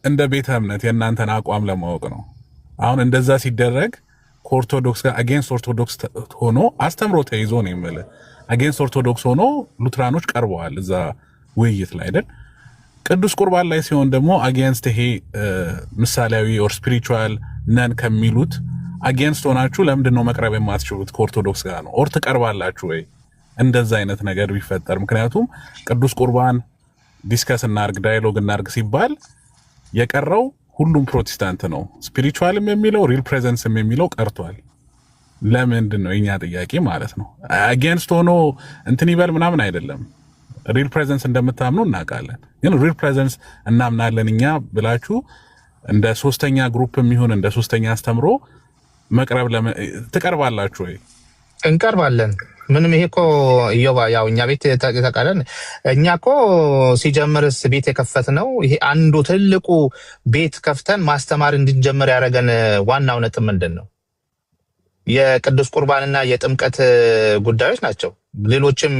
እንደ ቤተ እምነት የእናንተን አቋም ለማወቅ ነው። አሁን እንደዛ ሲደረግ ከኦርቶዶክስ ጋር አጌንስት ኦርቶዶክስ ሆኖ አስተምሮ ተይዞ ነው የምልህ። አጌንስት ኦርቶዶክስ ሆኖ ሉትራኖች ቀርበዋል እዛ ውይይት ላይ አይደል? ቅዱስ ቁርባን ላይ ሲሆን ደግሞ አጌንስት ይሄ ምሳሌያዊ ኦር ስፒሪቹዋል ነን ከሚሉት አጌንስት ሆናችሁ ለምንድን ነው መቅረብ የማትችሉት? ከኦርቶዶክስ ጋር ነው ኦር ትቀርባላችሁ ወይ? እንደዛ አይነት ነገር ቢፈጠር፣ ምክንያቱም ቅዱስ ቁርባን ዲስከስ እናርግ ዳያሎግ እናርግ ሲባል የቀረው ሁሉም ፕሮቴስታንት ነው። ስፒሪቹዋልም የሚለው ሪል ፕሬዘንስም የሚለው ቀርቷል። ለምንድን ነው የኛ ጥያቄ ማለት ነው። አጌንስት ሆኖ እንትን ይበል ምናምን አይደለም። ሪል ፕሬዘንስ እንደምታምኑ እናውቃለን፣ ግን ሪል ፕሬዘንስ እናምናለን እኛ ብላችሁ እንደ ሶስተኛ ግሩፕ የሚሆን እንደ ሶስተኛ አስተምሮ መቅረብ ትቀርባላችሁ ወይ? እንቀርባለን። ምንም ይሄ እኮ ኢዮባ ያው እኛ ቤት ተቃለን። እኛ እኮ ሲጀምርስ ቤት የከፈት ነው። ይሄ አንዱ ትልቁ ቤት ከፍተን ማስተማር እንድንጀምር ያደረገን ዋናው ነጥብ ምንድን ነው? የቅዱስ ቁርባንና የጥምቀት ጉዳዮች ናቸው። ሌሎችም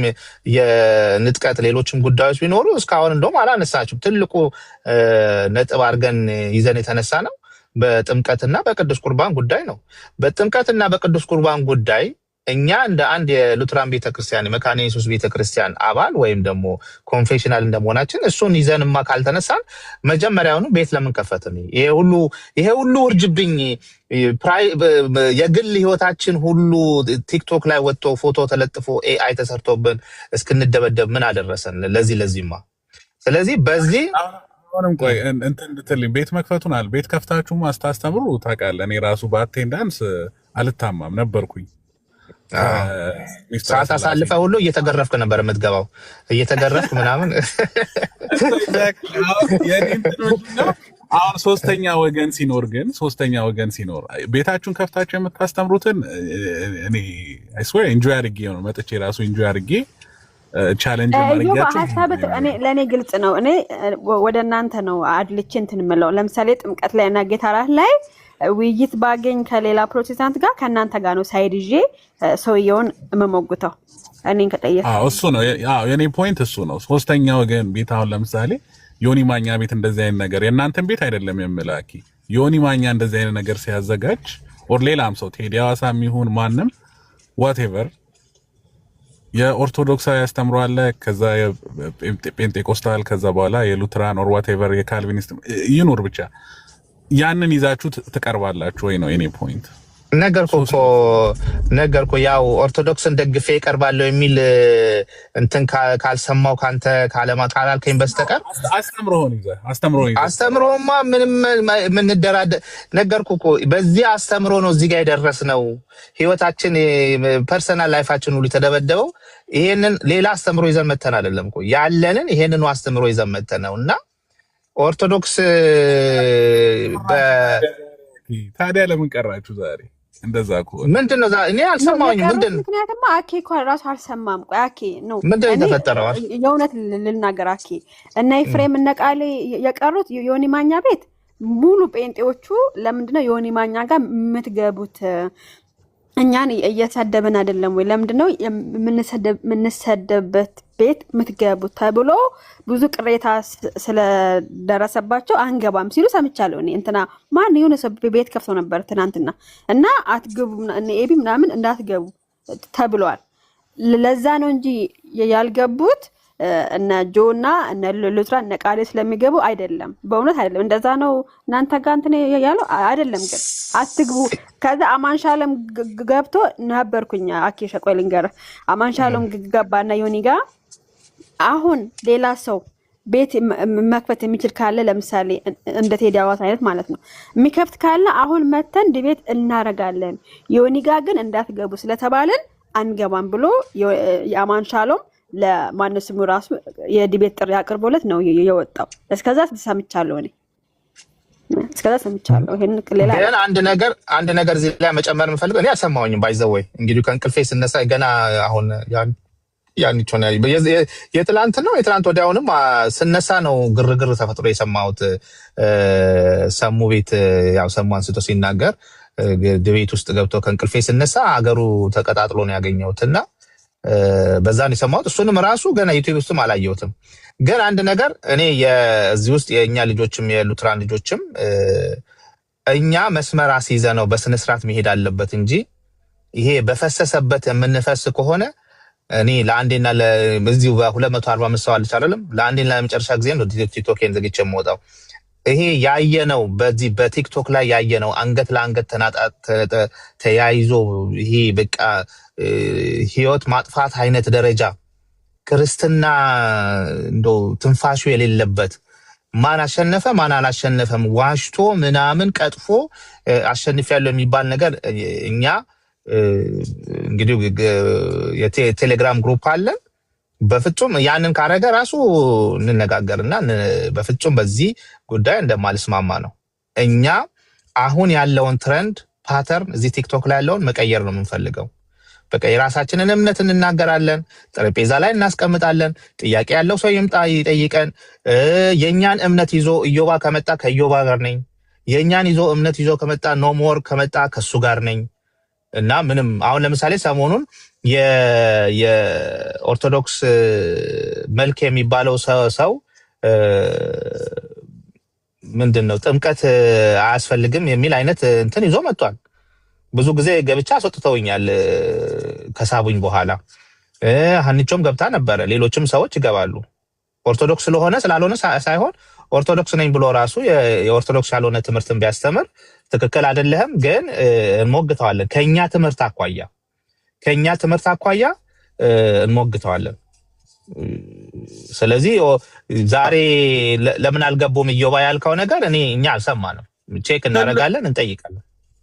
የንጥቀት ሌሎችም ጉዳዮች ቢኖሩ እስካሁን እንደውም አላነሳችሁም። ትልቁ ነጥብ አድርገን ይዘን የተነሳ ነው በጥምቀትና በቅዱስ ቁርባን ጉዳይ ነው። በጥምቀትና በቅዱስ ቁርባን ጉዳይ እኛ እንደ አንድ የሉትራን ቤተክርስቲያን የመካነ ኢየሱስ ቤተክርስቲያን አባል ወይም ደግሞ ኮንፌሽናል እንደመሆናችን እሱን ይዘንማ ካልተነሳን መጀመሪያውኑ ቤት ለምን ከፈትን? ይሄ ሁሉ ውርጅብኝ የግል ህይወታችን ሁሉ ቲክቶክ ላይ ወጥቶ ፎቶ ተለጥፎ ኤአይ ተሰርቶብን እስክንደበደብ ምን አደረሰን? ለዚህማ ስለዚህ በዚህ አሁንም ቆይ እንትን እንድትልኝ ቤት መክፈቱን ቤት ከፍታችሁ ማስታስተምሩ ታውቃለህ። እኔ ራሱ በአቴንዳንስ አልታማም ነበርኩኝ። ሰዓት አሳልፈ ሁሉ እየተገረፍክ ነበር የምትገባው፣ እየተገረፍክ ምናምን። አሁን ሶስተኛ ወገን ሲኖር ቤታችሁን ከፍታችሁ የምታስተምሩትን እኔ አይ ስዌር ኢንጆይ አድርጌ ነው መጥቼ ራሱ ኢንጆይ አድርጌ ቻሌንጅ ማድረጋችሁ ለእኔ ግልጽ ነው። እኔ ወደ እናንተ ነው አድልቼ እንትን የምለው። ለምሳሌ ጥምቀት ላይ እና ጌታ እራት ላይ ውይይት ባገኝ ከሌላ ፕሮቴስታንት ጋር ከእናንተ ጋር ነው ሳይድ ይዤ ሰውየውን የምሞግተው። እኔን ከጠየቅ እሱ ነው የኔ ፖይንት፣ እሱ ነው። ሶስተኛ ወገን ቤት አሁን ለምሳሌ ዮኒ ማኛ ቤት እንደዚህ አይነት ነገር የእናንተን ቤት አይደለም የምላኪ ዮኒ ማኛ እንደዚህ አይነት ነገር ሲያዘጋጅ ኦር ሌላም ሰው ቴዲ ሐዋሳም ይሁን ማንም ዋቴቨር የኦርቶዶክሳዊ አስተምሮ አለ፣ ከዛ የጴንጤቆስታል፣ ከዛ በኋላ የሉትራን ኦር ዋቴቨር የካልቪኒስት ይኑር ብቻ ያንን ይዛችሁ ትቀርባላችሁ ወይ ነው የኔ ፖይንት። ነገርኩ ያው ኦርቶዶክስን ደግፌ ይቀርባለሁ የሚል እንትን ካልሰማው ካንተ ካላልከኝ በስተቀር አስተምሮማ ምንም ምንደራደ ነገርኩ እኮ በዚህ አስተምሮ ነው እዚህ ጋር የደረስነው። ህይወታችን ፐርሰናል ላይፋችን ሁሉ የተደበደበው ይሄንን ሌላ አስተምሮ ይዘን መተን አይደለም እኮ ያለንን ይሄንን አስተምሮ ይዘን መተን ነውና ኦርቶዶክስ ታዲያ ለምን ቀራችሁ ዛሬ? እንደዛ ከሆነ ምንድነው እኔ አልሰማሁኝም። ምክንያቱም አኬ እኮ ራሱ አልሰማም። ቆይ አኬ ነው ምንድነው የተፈጠረው? የእውነት ልናገር አኬ እና ኤፍሬም እነ ቃሌ የቀሩት ዮኒ ማኛ ቤት ሙሉ ጴንጤዎቹ ለምንድነው ዮኒ ማኛ ጋር የምትገቡት? እኛን እየሰደብን አይደለም ወይ? ለምንድነው የምንሰደብበት ቤት የምትገቡት ተብሎ ብዙ ቅሬታ ስለደረሰባቸው አንገባም ሲሉ ሰምቻለሁ። እኔ እንትና ማን የሆነ ሰው ቤት ከፍቶ ነበር ትናንትና እና አትገቡ እነ ኤቢ ምናምን እንዳትገቡ ተብሏል። ለዛ ነው እንጂ ያልገቡት እነ ጆና እነ ሉትራን እነ ቃሌ ስለሚገቡ አይደለም። በእውነት አይደለም። እንደዛ ነው እናንተ ጋር እንትን ያለው አይደለም። ግን አትግቡ። ከዛ አማንሻለም ገብቶ ነበርኩኝ። አኬሸ ቆይ ልንገርህ። አማንሻለም ገባና ዮኒ ጋር አሁን ሌላ ሰው ቤት መክፈት የሚችል ካለ ለምሳሌ እንደ ቴዲ ሐዋሳ አይነት ማለት ነው የሚከፍት ካለ አሁን መተን ዲቤት እናረጋለን። ዮኒ ጋር ግን እንዳትገቡ ስለተባለን አንገባም ብሎ የአማንሻሎም ለማነው ስሙ ራሱ የዲቤት ጥሪ አቅርቦለት ነው የወጣው። እስከዛ ሰምቻለሁ እኔ እስከዛ ሰምቻለሁ። ይሄን ሌላ ግን አንድ ነገር እዚህ ላይ መጨመር የምፈልገው እኔ አልሰማሁኝም። ባይዘወይ እንግዲህ ከእንቅልፌ ስነሳ ገና አሁን ያን ይቾና የትላንት ወዲያውንም ስነሳ ነው ግርግር ተፈጥሮ የሰማሁት። ሰሙ ቤት ያው ሰሙ አንስቶ ሲናገር ድቤት ውስጥ ገብቶ ከእንቅልፌ ስነሳ አገሩ ተቀጣጥሎ ነው ያገኘሁትና በዛ ነው የሰማሁት። እሱንም ራሱ ገና ዩቲዩብ ውስጥም አላየሁትም። ግን አንድ ነገር እኔ የዚህ ውስጥ የኛ ልጆችም የሉትራን ልጆችም እኛ መስመር አስይዘ ነው በስነ ስርዓት መሄድ አለበት እንጂ ይሄ በፈሰሰበት የምንፈስ ከሆነ እኔ ለአንዴና ለዚሁ በ245 ሰው አለች አይደለም ለአንዴና ለመጨረሻ ጊዜ ነው ቲክቶክን ዘግቼ የምወጣው። ይሄ ያየነው በዚህ በቲክቶክ ላይ ያየነው አንገት ለአንገት ተያይዞ ይሄ በቃ ህይወት ማጥፋት አይነት ደረጃ ክርስትና እንደው ትንፋሹ የሌለበት ማን አሸነፈ ማን አላሸነፈም ዋሽቶ ምናምን ቀጥፎ አሸንፊያለሁ የሚባል ነገር እኛ እንግዲህ የቴሌግራም ግሩፕ አለን። በፍጹም ያንን ካረገ ራሱ እንነጋገርና በፍጹም በዚህ ጉዳይ እንደማልስማማ ነው። እኛ አሁን ያለውን ትሬንድ ፓተርን እዚህ ቲክቶክ ላይ ያለውን መቀየር ነው የምንፈልገው። በቃ የራሳችንን እምነት እንናገራለን፣ ጠረጴዛ ላይ እናስቀምጣለን። ጥያቄ ያለው ሰው ይምጣ ይጠይቀን። የኛን እምነት ይዞ ኢዮባ ከመጣ ከኢዮባ ጋር ነኝ። የኛን ይዞ እምነት ይዞ ከመጣ ኖ ሞር ከመጣ ከሱ ጋር ነኝ። እና ምንም አሁን ለምሳሌ ሰሞኑን የኦርቶዶክስ መልክ የሚባለው ሰው ምንድነው ጥምቀት አያስፈልግም የሚል አይነት እንትን ይዞ መጥቷል። ብዙ ጊዜ ገብቻ አስወጥተውኛል ከሳቡኝ በኋላ። ሀኒቾም ገብታ ነበረ፣ ሌሎችም ሰዎች ይገባሉ። ኦርቶዶክስ ስለሆነ ስላልሆነ ሳይሆን ኦርቶዶክስ ነኝ ብሎ ራሱ የኦርቶዶክስ ያልሆነ ትምህርትን ቢያስተምር ትክክል አይደለም፣ ግን እንሞግተዋለን። ከኛ ትምህርት አኳያ እንሞግተዋለን። ስለዚህ ዛሬ ለምን አልገቡም ኢዮባ ያልከው ነገር እኛ አልሰማንም። ቼክ እናደርጋለን፣ እንጠይቃለን።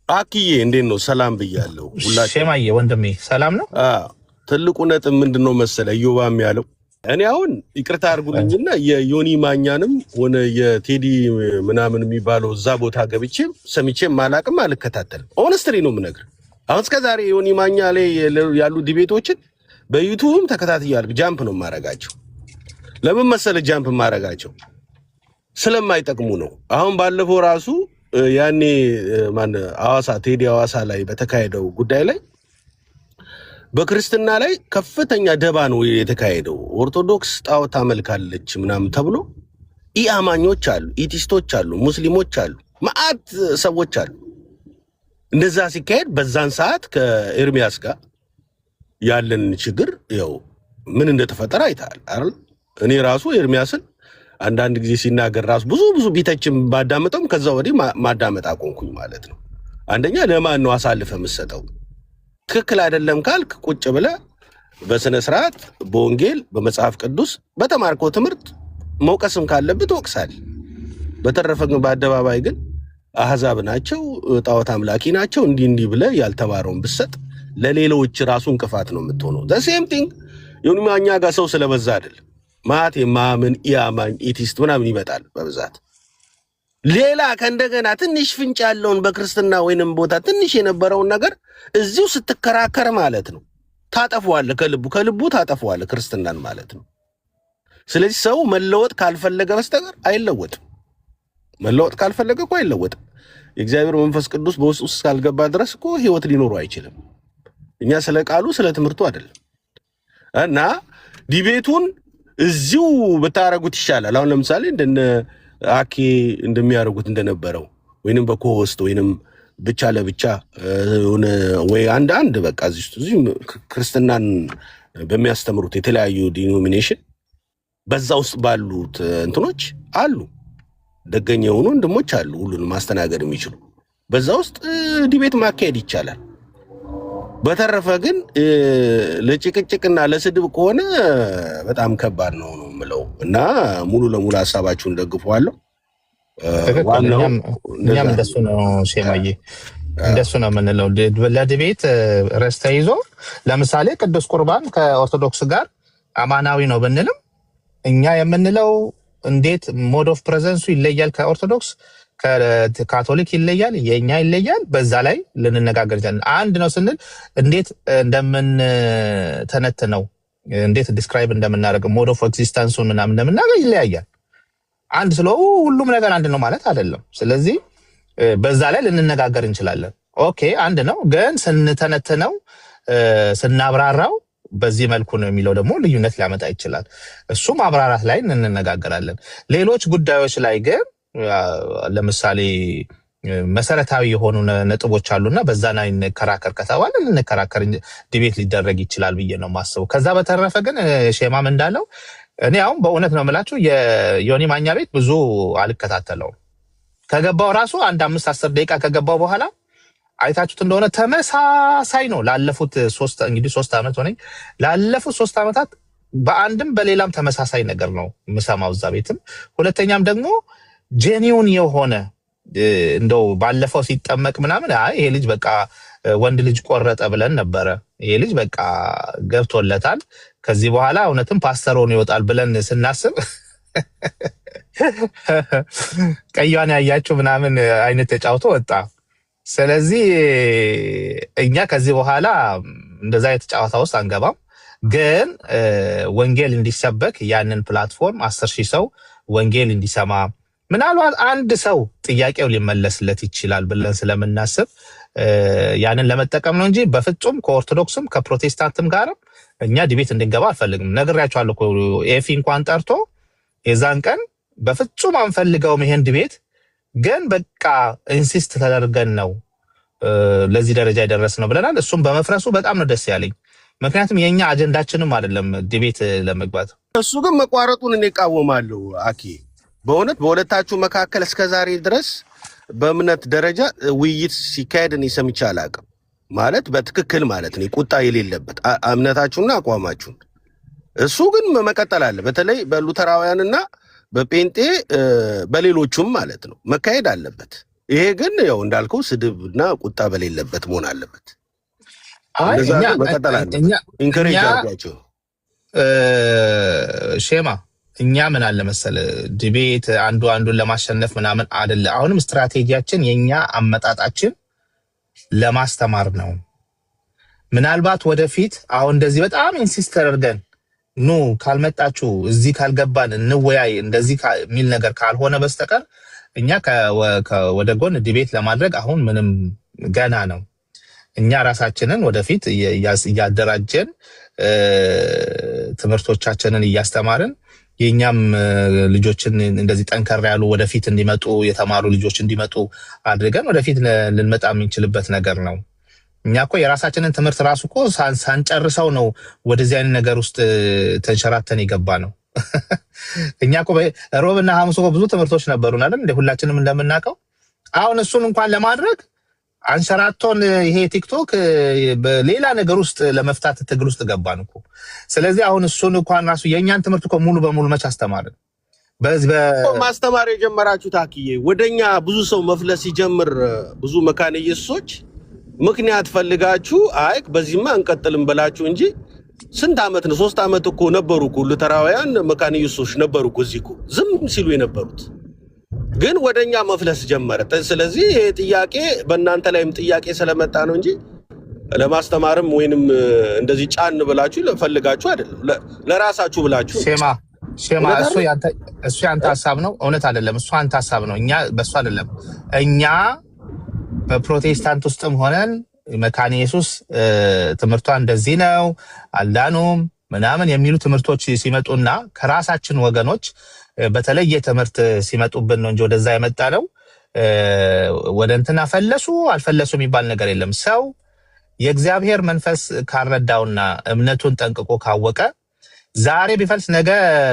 አክዬ እንዴት ነው? ሰላም ብያለሁ። ሼማዬ ወንድሜ ሰላም ነው። ትልቁ ነጥብ ምንድነው መሰለ ኢዮባም ያለው እኔ አሁን ይቅርታ አድርጉልኝና የዮኒ ማኛንም ሆነ የቴዲ ምናምን የሚባለው እዛ ቦታ ገብቼም ሰምቼም ማላቅም አልከታተልም። ኦነስትሊ ነው የምነግርህ። አሁን እስከዛሬ ዮኒ ማኛ ላይ ያሉ ዲቤቶችን በዩቲዩብም ተከታትያለሁ። ጃምፕ ነው የማረጋቸው። ለምን መሰለ ጃምፕ የማረጋቸው? ስለማይጠቅሙ ነው። አሁን ባለፈው ራሱ ያኔ ቴዲ ሐዋሳ ላይ በተካሄደው ጉዳይ ላይ በክርስትና ላይ ከፍተኛ ደባ ነው የተካሄደው። ኦርቶዶክስ ጣዖት ታመልካለች ምናምን ተብሎ ኢአማኞች አሉ፣ ኢቲስቶች አሉ፣ ሙስሊሞች አሉ፣ መዓት ሰዎች አሉ። እንደዛ ሲካሄድ በዛን ሰዓት ከኤርሚያስ ጋር ያለን ችግር ያው ምን እንደተፈጠረ አይተሃል አይደል? እኔ ራሱ ኤርሚያስን አንዳንድ ጊዜ ሲናገር ራሱ ብዙ ቢተችም ባዳመጠውም ከዛ ወዲህ ማዳመጥ አቆንኩኝ ማለት ነው። አንደኛ ለማን ነው አሳልፈ የምትሰጠው? ትክክል አይደለም ካልክ ቁጭ ብለህ በስነ ስርዓት በወንጌል በመጽሐፍ ቅዱስ በተማርከው ትምህርት መውቀስም ካለብህ ትወቅሳል። በተረፈ ግን በአደባባይ ግን አህዛብ ናቸው ጣዖት አምላኪ ናቸው እንዲህ ብለህ ያልተባረውን ብትሰጥ ለሌሎች ራሱ እንቅፋት ነው የምትሆነው። ሴም ቲንግ ዮኒ ማኛ ጋር ሰው ስለበዛ አይደል ማት የማምን ኢአማኝ ኢቲስት ምናምን ይመጣል በብዛት። ሌላ ከእንደገና ትንሽ ፍንጭ ያለውን በክርስትና ወይንም ቦታ ትንሽ የነበረውን ነገር እዚሁ ስትከራከር ማለት ነው ታጠፈዋለህ፣ ከልቡ ታጠፈዋለህ ክርስትናን ማለት ነው። ስለዚህ ሰው መለወጥ ካልፈለገ በስተቀር አይለወጥም። መለወጥ ካልፈለገ እኮ አይለወጥም። የእግዚአብሔር መንፈስ ቅዱስ በውስጥ ውስጥ ካልገባ ድረስ እኮ ህይወት ሊኖሩ አይችልም። እኛ ስለ ቃሉ ስለ ትምህርቱ አይደለም። እና ዲቤቱን እዚሁ ብታረጉት ይሻላል። አሁን ለምሳሌ እንደነ አኬ እንደሚያደርጉት እንደነበረው ወይንም በኮሆስት ወይንም ብቻ ለብቻ ወይ አንድ በቃ እዚሁ ክርስትናን በሚያስተምሩት የተለያዩ ዲኖሚኔሽን በዛ ውስጥ ባሉት እንትኖች አሉ፣ ደገኛ የሆኑ ወንድሞች አሉ፣ ሁሉንም ማስተናገድ የሚችሉ በዛ ውስጥ ዲቤት ማካሄድ ይቻላል። በተረፈ ግን ለጭቅጭቅና ለስድብ ከሆነ በጣም ከባድ ነው የምለው እና ሙሉ ለሙሉ ሀሳባችሁን ደግፈዋለሁ። እኛም እንደሱ ነው ሼማዬ፣ እንደሱ ነው የምንለው። ለድቤት ርዕስ ተይዞ ለምሳሌ ቅዱስ ቁርባን ከኦርቶዶክስ ጋር አማናዊ ነው ብንልም እኛ የምንለው እንዴት ሞድ ኦፍ ፕሬዘንሱ ይለያል ከኦርቶዶክስ ከካቶሊክ ይለያል፣ የኛ ይለያል። በዛ ላይ ልንነጋገር ይችላል። አንድ ነው ስንል እንዴት እንደምንተነትነው እንዴት ዲስክራይብ እንደምናደርገው ሞድ ኦፍ ኤግዚስተንሱን ምናምን እንደምናገር ይለያያል። አንድ ስለ ሁሉም ነገር አንድ ነው ማለት አይደለም። ስለዚህ በዛ ላይ ልንነጋገር እንችላለን። ኦኬ አንድ ነው፣ ግን ስንተነትነው ስናብራራው በዚህ መልኩ ነው የሚለው ደግሞ ልዩነት ሊያመጣ ይችላል። እሱ ማብራራት ላይ እንነጋገራለን። ሌሎች ጉዳዮች ላይ ግን ለምሳሌ መሰረታዊ የሆኑ ነጥቦች አሉና በዛ ላይ እንከራከር ከተባለ ልንከራከር ዲቤት ሊደረግ ይችላል ብዬ ነው ማስበው። ከዛ በተረፈ ግን ሼማም እንዳለው እኔ አሁን በእውነት ነው የምላችሁ የዮኒ ማኛ ቤት ብዙ አልከታተለውም። ከገባው ራሱ አንድ 5-10 ደቂቃ ከገባው በኋላ አይታችሁት እንደሆነ ተመሳሳይ ነው። ላለፉት 3 ዓመት ሆነኝ። ላለፉት 3 ዓመታት በአንድም በሌላም ተመሳሳይ ነገር ነው የምሰማው እዛ ቤትም። ሁለተኛም ደግሞ ጄኒውን የሆነ እንደው ባለፈው ሲጠመቅ ምናምን ይሄ ልጅ በቃ ወንድ ልጅ ቆረጠ ብለን ነበረ። ይሄ ልጅ በቃ ገብቶለታል፣ ከዚህ በኋላ እውነትም ፓስተር ሆኖ ይወጣል ብለን ስናስብ ቀያን ያያችሁ ምናምን አይነት ተጫውቶ ወጣ። ስለዚህ እኛ ከዚህ በኋላ እንደዛ የተጫወታ ውስጥ አንገባም። ግን ወንጌል እንዲሰበክ ያንን ፕላትፎርም 10,000 ሰው ወንጌል እንዲሰማ ምናልባት አንድ ሰው ጥያቄው ሊመለስለት ይችላል ብለን ስለምናስብ ያንን ለመጠቀም ነው እንጂ በፍጹም ከኦርቶዶክስም ከፕሮቴስታንትም ጋር እኛ ዲቤት እንድንገባ አልፈልግም። ነግሬያቸዋለሁ እኮ ኤፊ እንኳን ጠርቶ የዛን ቀን በፍጹም አንፈልገውም ይሄን ዲቤት፣ ግን በቃ ኢንሲስት ተደርገን ነው ለዚህ ደረጃ የደረስነው ብለናል። እሱም በመፍረሱ በጣም ነው ደስ ያለኝ። ምክንያቱም የኛ አጀንዳችንም አይደለም ዲቤት ለመግባት። እሱ ግን መቋረጡን እኔ እቃወማለሁ። አኪ በእውነት በሁለታችሁ መካከል እስከዛሬ ድረስ በእምነት ደረጃ ውይይት ሲካሄድ እኔ ሰምቼ አላውቅም። ማለት በትክክል ማለት ነው ቁጣ የሌለበት እምነታችሁና አቋማችሁን። እሱ ግን መቀጠል አለ። በተለይ በሉተራውያንና በጴንጤ በሌሎቹም ማለት ነው መካሄድ አለበት። ይሄ ግን ያው እንዳልከው ስድብና ቁጣ በሌለበት መሆን አለበት። መቀጠል አለ። ኢንከሬጅ አድርጓቸው ሼማ። እኛ ምን አለ መሰለ ዲቤት አንዱን ለማሸነፍ ምናምን አይደለ። አሁንም ስትራቴጂያችን የኛ አመጣጣችን ለማስተማር ነው። ምናልባት ወደፊት አሁን እንደዚህ በጣም ኢንሲስት አድርገን ኑ ካልመጣችሁ እዚህ ካልገባን እንወያይ እንደዚህ የሚል ነገር ካልሆነ በስተቀር እኛ ወደ ጎን ዲቤት ለማድረግ አሁን ምንም ገና ነው። እኛ ራሳችንን ወደፊት እያደራጀን ትምህርቶቻችንን እያስተማርን የኛም ልጆችን እንደዚህ ጠንከር ያሉ ወደፊት እንዲመጡ የተማሩ ልጆች እንዲመጡ አድርገን ወደፊት ልንመጣ የምንችልበት ነገር ነው። እኛ እኮ የራሳችንን ትምህርት ራሱ እኮ ሳንጨርሰው ነው ወደዚህ አይነት ነገር ውስጥ ተንሸራተን የገባ ነው። እኛ እኮ ሮብና ሐሙስ እኮ ብዙ ትምህርቶች ነበሩን አይደል እንደ ሁላችንም እንደምናውቀው። አሁን እሱን እንኳን ለማድረግ አንሸራቶን ይሄ ቲክቶክ በሌላ ነገር ውስጥ ለመፍታት ትግል ውስጥ ገባን እኮ። ስለዚህ አሁን እሱን እንኳን ራሱ የኛን ትምህርት እኮ ሙሉ በሙሉ መች አስተማርን? ማስተማር የጀመራችሁ ታክዬ ወደኛ ብዙ ሰው መፍለስ ሲጀምር ብዙ መካነ ኢየሱሶች ምክንያት ፈልጋችሁ አይ በዚህማ እንቀጥልም ብላችሁ እንጂ ስንት ዓመት ነው 3 ዓመት እኮ ነበሩ እኮ ሉተራውያን መካነ ኢየሱሶች ነበሩ እኮ እዚህ እኮ ዝም ሲሉ የነበሩት ግን ወደኛ መፍለስ ጀመረ። ስለዚህ ይሄ ጥያቄ በእናንተ ላይም ጥያቄ ስለመጣ ነው እንጂ ለማስተማርም ወይንም እንደዚህ ጫን ብላችሁ ለፈልጋችሁ አይደለም፣ ለራሳችሁ ብላችሁ። ሼማ እሱ ያንተ ሐሳብ ነው፣ እውነት አይደለም። እሱ አንተ ሐሳብ ነው፣ እኛ በሱ አይደለም። እኛ በፕሮቴስታንት ውስጥም ሆነን መካነ ኢየሱስ ትምህርቷ እንደዚህ ነው አልዳኑም ምናምን የሚሉ ትምህርቶች ሲመጡና ከራሳችን ወገኖች በተለየ ትምህርት ሲመጡብን ነው እንጂ ወደዛ የመጣ ነው። ወደ እንትና ፈለሱ አልፈለሱ የሚባል ነገር የለም። ሰው የእግዚአብሔር መንፈስ ካረዳውና እምነቱን ጠንቅቆ ካወቀ ዛሬ ቢፈልስ ነገ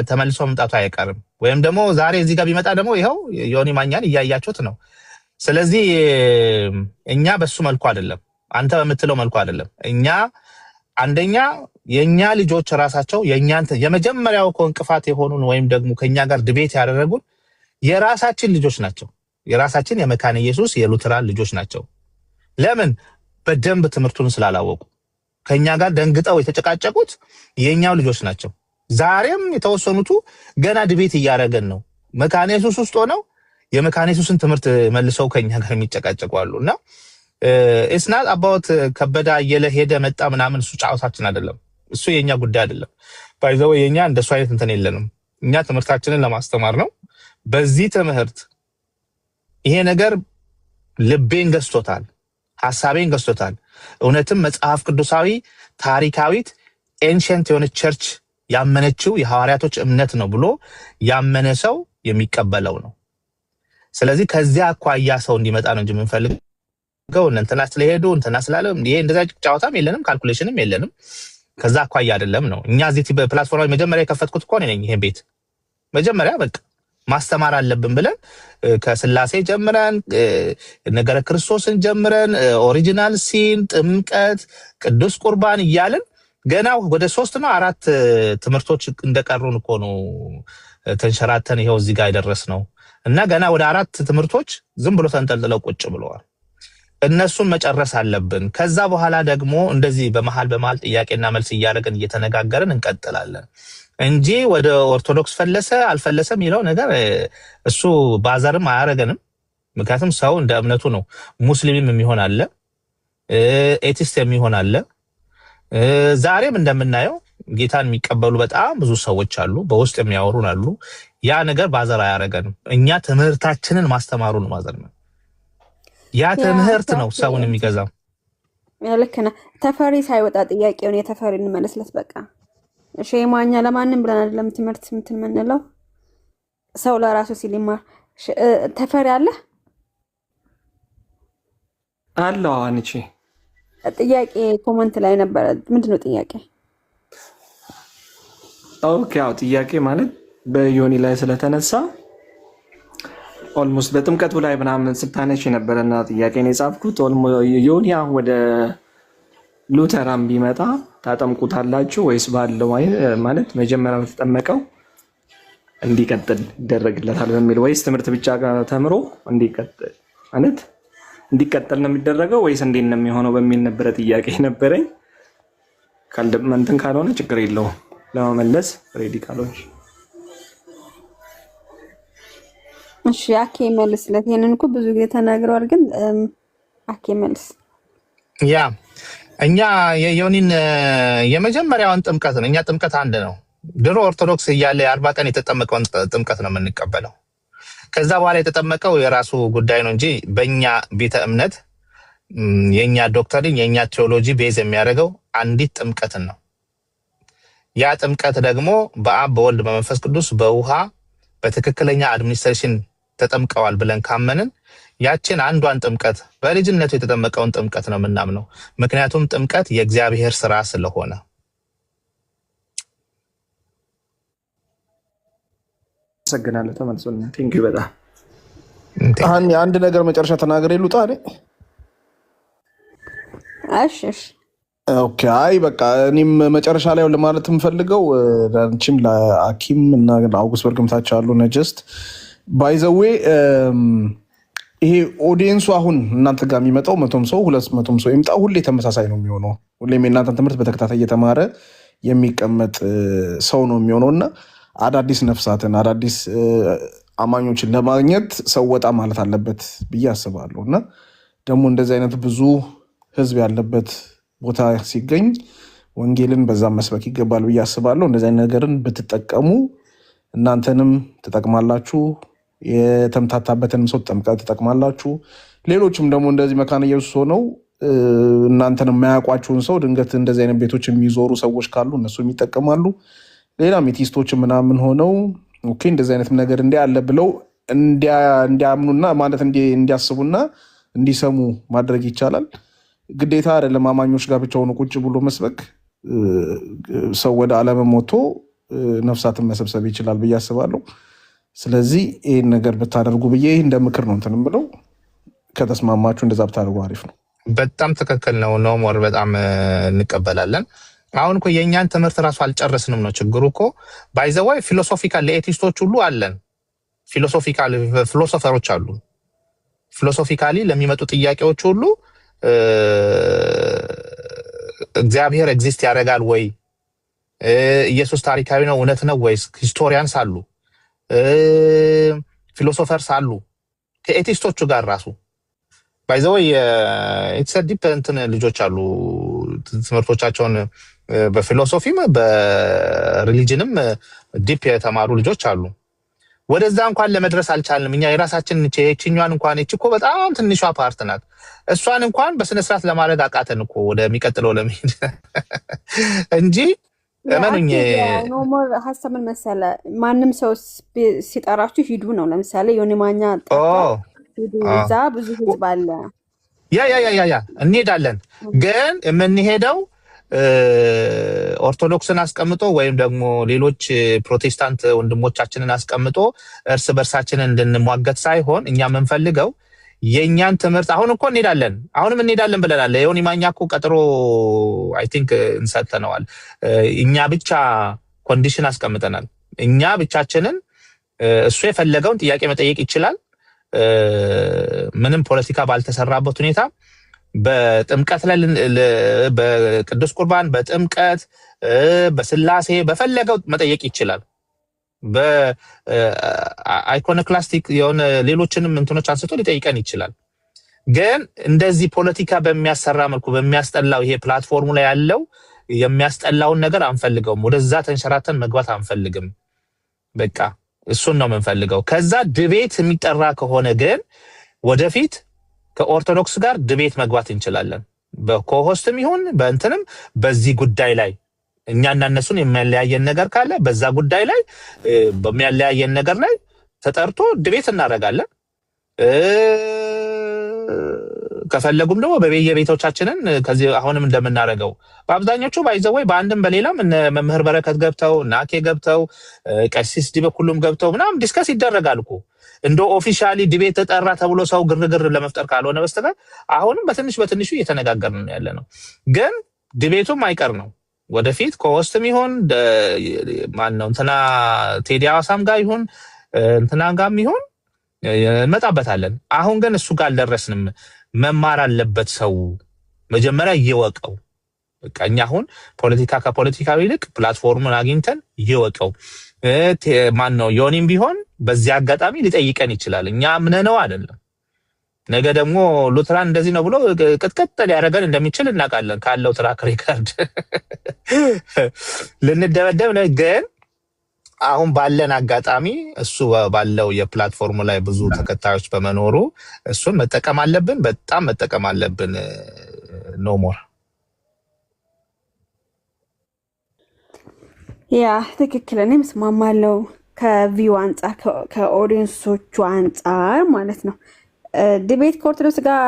ተመልሶ መምጣቱ አይቀርም። ወይም ደግሞ ዛሬ እዚህ ጋር ቢመጣ ደግሞ ይኸው ዮኒ ማኛን እያያችሁት ነው። ስለዚህ እኛ በሱ መልኩ አይደለም፣ አንተ በምትለው መልኩ አይደለም። እኛ አንደኛ የኛ ልጆች ራሳቸው የመጀመሪያው እንቅፋት የሆኑን ወይም ደግሞ ከኛ ጋር ድቤት ያደረጉን የራሳችን ልጆች ናቸው። የራሳችን የመካነ ኢየሱስ የሉተራን ልጆች ናቸው። ለምን? በደንብ ትምህርቱን ስላላወቁ ከኛ ጋር ደንግጠው የተጨቃጨቁት የኛው ልጆች ናቸው። ዛሬም የተወሰኑቱ ገና ድቤት እያደረገን ነው። መካነ ኢየሱስ ውስጥ ሆነው የመካነ ኢየሱስን ትምህርት መልሰው ከኛ ጋር የሚጨቃጨቁ አሉና it's not about ከበዳ አየለ ሄደ መጣ ምናምን እሱ ጫውታችን አይደለም። እሱ የኛ ጉዳይ አይደለም። ባይዘው የኛ እንደሱ አይነት እንትን የለንም። እኛ ትምህርታችንን ለማስተማር ነው። በዚህ ትምህርት ይሄ ነገር ልቤን ገዝቶታል፣ ሐሳቤን ገዝቶታል። እውነትም መጽሐፍ ቅዱሳዊ ታሪካዊት ኤንሸንት የሆነ ቸርች ያመነችው የሐዋርያቶች እምነት ነው ብሎ ያመነ ሰው የሚቀበለው ነው። ስለዚህ ከዚያ አኳያ ሰው እንዲመጣ ነው እንጂ የምንፈልገው እንትና ስለሄዱ እንትና ስላለ ይሄ እንደዛ ጫዋታም የለንም፣ ካልኩሌሽንም የለንም። ከዛ አኳያ አይደለም ነው። እኛ እዚህ በፕላትፎርም መጀመሪያ የከፈትኩት እኮ ነኝ። ይሄ ቤት መጀመሪያ በቃ ማስተማር አለብን ብለን ከስላሴ ጀምረን ነገረ ክርስቶስን ጀምረን ኦሪጂናል ሲን፣ ጥምቀት፣ ቅዱስ ቁርባን እያልን ገና ወደ 3 ነው 4 ትምህርቶች እንደቀሩን እኮ ነው ተንሸራተን ይሄው እዚህ ጋር ያደረስነው እና ገና ወደ 4 ትምህርቶች ዝም ብሎ ተንጠልጥለው ቁጭ ብለዋል። እነሱን መጨረስ አለብን። ከዛ በኋላ ደግሞ እንደዚህ በመሃል ጥያቄና መልስ እያደረግን እየተነጋገርን እንቀጥላለን እንጂ ወደ ኦርቶዶክስ ፈለሰ አልፈለሰም ይለው ነገር እሱ ባዛርም አያረገንም። ምክንያቱም ሰው እንደ እምነቱ ነው። ሙስሊምም የሚሆን አለ፣ ኤቲስት የሚሆን አለ። ዛሬም እንደምናየው ጌታን የሚቀበሉ በጣም ብዙ ሰዎች አሉ፣ በውስጥ የሚያወሩን አሉ። ያ ነገር ባዛር አያረገንም። እኛ ትምህርታችንን ማስተማሩን ማዘር ነው። ያ ትምህርት ነው ሰውን የሚገዛው። ልክ ነህ። ተፈሪ ሳይወጣ ጥያቄውን የተፈሪ እንመለስለት በቃ። እሺ ማኛ ለማንም ብለን አይደለም ትምህርት የምንለው ሰው ለራሱ ሲል ይማር። ተፈሪ አለ አለው አንቺ ጥያቄ ኮሜንት ላይ ነበር። ምንድነው ጥያቄ? ኦኬ አው ጥያቄ ማለት በዮኒ ላይ ስለተነሳ ኦልሞስት በጥምቀቱ ላይ ምናምን ስታነሽ ነበርና ጥያቄን የጻፍኩት ዮኒ ወደ ሉተራን ቢመጣ ታጠምቁታላችሁ ወይስ ባለው ማለት መጀመሪያ ተጠመቀው እንዲቀጥል ይደረግለታል በሚል ወይስ ትምህርት ብቻ ተምሮ እንዲቀጥል ማለት እንዲቀጥል ነው የሚደረገው ወይስ እንዴት ነው የሚሆነው በሚል ነበር ጥያቄ ነበረኝ። ካልደመንተን ካልሆነ ችግር የለውም ለመመለስ ሬዲ ካልሆንሽ እሺ አኬ መልስለት። ይሄንን እኮ ብዙ ጊዜ ተናግረዋል፣ ግን አኬ መልስ። ያ እኛ የዮኒን የመጀመሪያውን ጥምቀት ነው። እኛ ጥምቀት አንድ ነው። ድሮ ኦርቶዶክስ እያለ 40 ቀን የተጠመቀውን ጥምቀት ነው የምንቀበለው። ከዛ በኋላ የተጠመቀው የራሱ ጉዳይ ነው እንጂ በእኛ ቤተ እምነት የኛ ዶክተሪን የኛ ቴዎሎጂ ቤዝ የሚያደርገው አንዲት ጥምቀትን ነው። ያ ጥምቀት ደግሞ በአብ በወልድ በመንፈስ ቅዱስ በውሃ በትክክለኛ አድሚኒስትሬሽን ተጠምቀዋል ብለን ካመንን ያችን አንዷን ጥምቀት በልጅነቱ የተጠመቀውን ጥምቀት ነው የምናምነው። ምክንያቱም ጥምቀት የእግዚአብሔር ስራ ስለሆነ። ሰግናለሁ። ተመልሶልኛል። ቴንኪው በጣም አንድ ነገር መጨረሻ ተናገር ይሉጣ አይደል? እሺ ኦኬ። አይ በቃ እኔም መጨረሻ ላይ ለማለት የምፈልገው አንቺም ለአኪም እና አውግስበርግም ታች አሉ ነጀስት ባይዘዌ ይሄ ኦዲየንሱ አሁን እናንተ ጋር የሚመጣው 100 ሰው 200 ሰው ይምጣ ሁሌ ተመሳሳይ ነው የሚሆነው። ሁሌም የእናንተን ትምህርት በተከታታይ እየተማረ የሚቀመጥ ሰው ነው የሚሆነው እና አዳዲስ ነፍሳትን አዳዲስ አማኞችን ለማግኘት ሰው ወጣ ማለት አለበት ብዬ አስባለሁ። እና ደግሞ እንደዚህ አይነት ብዙ ህዝብ ያለበት ቦታ ሲገኝ ወንጌልን በዛ መስበክ ይገባል ብዬ አስባለሁ። እንደዚህ አይነት ነገርን ብትጠቀሙ እናንተንም ትጠቅማላችሁ፣ የተምታታበትንም ሰው ትጠቅማላችሁ። ሌሎችም ደግሞ እንደዚህ መካነ ኢየሱስ ሆነው እናንተን የማያውቋችሁን ሰው ድንገት እንደዚህ አይነት ቤቶች የሚዞሩ ሰዎች ካሉ እነሱ ይጠቀማሉ። ሌላ ሜቲስቶች ምናምን ሆነው ኦኬ እንደዚህ አይነት ነገር እንዲህ አለ ብለው እንዲያምኑና ማለት እንዲያስቡና እንዲሰሙ ማድረግ ይቻላል። ግዴታ አይደለም አማኞች ጋር ብቻ ሆኖ ቁጭ ብሎ መስበክ። ሰው ወደ ዓለምም ወጥቶ ነፍሳትን መሰብሰብ ይችላል ብዬ አስባለሁ። ስለዚህ ይህን ነገር ብታደርጉ ብዬ እንደ ምክር ነው እንትን ብለው ከተስማማችሁ እንደዛ ብታደርጉ አሪፍ ነው። በጣም ትክክል ነው። ነው ሞር በጣም እንቀበላለን። አሁን እኮ የእኛን ትምህርት ራሱ አልጨረስንም ነው ችግሩ እኮ። ባይዘዋይ ፊሎሶፊካል ለኤቲስቶች ሁሉ አለን። ፊሎሶፈሮች አሉ። ፊሎሶፊካሊ ለሚመጡ ጥያቄዎች ሁሉ እግዚአብሔር ኤግዚስት ያደርጋል ወይ ኢየሱስ ታሪካዊ ነው እውነት ነው ወይስ? ሂስቶሪያንስ አሉ፣ ፊሎሶፈርስ አሉ ከኤቲስቶቹ ጋር ራሱ ባይዘው ኢትስ ዲፕ እንትን ልጆች አሉ ትምህርቶቻቸውን በፊሎሶፊም በሪሊጅንም ዲፕ የተማሩ ልጆች አሉ። ወደዛ እንኳን ለመድረስ አልቻልንም እኛ የራሳችን እቺኛን እንኳን እቺ እኮ በጣም ትንሿ ፓርት ናት። እሷን እንኳን በስነ ስርዓት ለማድረግ አቃተን እኮ ወደሚቀጥለው ለመሄድ እንጂ እመኑኝ። ኖሞር ሀሳብ ምን መሰለ ማንም ሰው ሲጠራችሁ ሂዱ ነው። ለምሳሌ ዮኒ ማኛ ሂዱ፣ እዛ ብዙ ህዝብ አለ። ያ እንሄዳለን፣ ግን የምንሄደው ኦርቶዶክስን አስቀምጦ ወይም ደግሞ ሌሎች ፕሮቴስታንት ወንድሞቻችንን አስቀምጦ እርስ በርሳችንን እንድንሟገት ሳይሆን እኛ የምንፈልገው የኛን ትምህርት አሁን እኮ አሁንም እንሄዳለን ብለናል። የዮኒ ማኛ እኮ ቀጥሮ አይ ቲንክ እንሰጥተነዋል። እኛ ብቻ ኮንዲሽን አስቀምጠናል። እኛ ብቻችንን እሱ የፈለገውን ጥያቄ መጠየቅ ይችላል። ምንም ፖለቲካ ባልተሰራበት ሁኔታ በጥምቀት ላይ በቅዱስ ቁርባን በጥምቀት በስላሴ በፈለገው መጠየቅ ይችላል። በአይኮኖክላስቲክ የሆነ ሌሎችንም እንትኖች አንስቶ ሊጠይቀን ይችላል። ግን እንደዚህ ፖለቲካ በሚያሰራ መልኩ በሚያስጠላው ይሄ ፕላትፎርሙ ላይ ያለው የሚያስጠላውን ነገር አንፈልገውም። ወደዛ ተንሸራተን መግባት አንፈልግም። በቃ እሱን ነው የምንፈልገው። ከዛ ድቤት የሚጠራ ከሆነ ግን ወደፊት ከኦርቶዶክስ ጋር ድቤት መግባት እንችላለን። በኮሆስትም ይሁን በእንትንም በዚህ ጉዳይ ላይ እኛና እነሱን የሚያለያየን ነገር ካለ በዛ ጉዳይ ላይ በሚያለያየን ነገር ላይ ተጠርቶ ድቤት እናደርጋለን። ከፈለጉም ደግሞ በየቤቶቻችንን ከዚህ አሁንም እንደምናደርገው በአብዛኞቹ ባይዘወይ በአንድም በሌላም እነ መምህር በረከት ገብተው ናኬ ገብተው ቀሲስ ዲበኩሉም ገብተው ምናምን ዲስከስ ይደረጋል እኮ እንደ ኦፊሻሊ ዲቤት ተጠራ ተብሎ ሰው ግርግር ለመፍጠር ካልሆነ በስተቀር አሁንም በትንሹ እየተነጋገርን ነው ያለ ነው። ግን ዲቤቱም አይቀር ነው። ወደፊት ከሆስትም ይሁን ማነው እንትና ቴዲ አዋሳም ጋር ይሁን እንትና ጋርም ይሁን እንመጣበታለን። አሁን ግን እሱ ጋር አልደረስንም። መማር አለበት ሰው መጀመሪያ ይወቀው። በቃ እኛ አሁን ፖለቲካ ከፖለቲካዊ ይልቅ ፕላትፎርሙን አግኝተን ይወቀው። ማነው ዮኒም ቢሆን በዚህ አጋጣሚ ሊጠይቀን ይችላል። እኛ አምነነው አይደለም። ነገ ደግሞ ሉትራን እንደዚህ ነው ብሎ ቅጥቅጥ ሊያደርገን እንደሚችል እናውቃለን። ካለው ትራክ ሪከርድ ልንደበደብ ነው። ግን አሁን ባለን አጋጣሚ እሱ ባለው የፕላትፎርሙ ላይ ብዙ ተከታዮች በመኖሩ እሱን መጠቀም አለብን። በጣም መጠቀም አለብን። ኖ ሞር ያ ትክክል። እኔም እስማማለሁ ከቪው አንጻር ከኦዲየንሶቹ አንጻር ማለት ነው። ዲቤት ከኦርቶዶክስ ጋር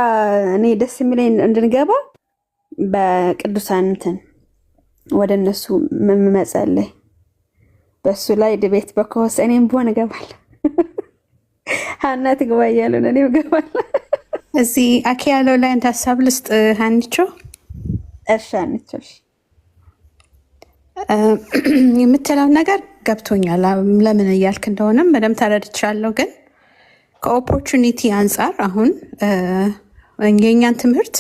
እኔ ደስ የሚለኝ እንድንገባ በቅዱሳን እንትን ወደ እነሱ መጸለይ በሱ ላይ ዲቤት በኮስ እኔም ብሆን እገባለሁ። ሀና ትግባ እያሉን እኔም እገባለሁ። እዚህ አኬ ያለው ላይ አንተ ሀሳብ ልስጥ ሀኒቾ። እሺ ሀኒቾ የምትለው ነገር ገብቶኛል። ለምን እያልክ እንደሆነም በደንብ ተረድቻለሁ። ግን ከኦፖርቹኒቲ አንጻር አሁን የእኛን ትምህርት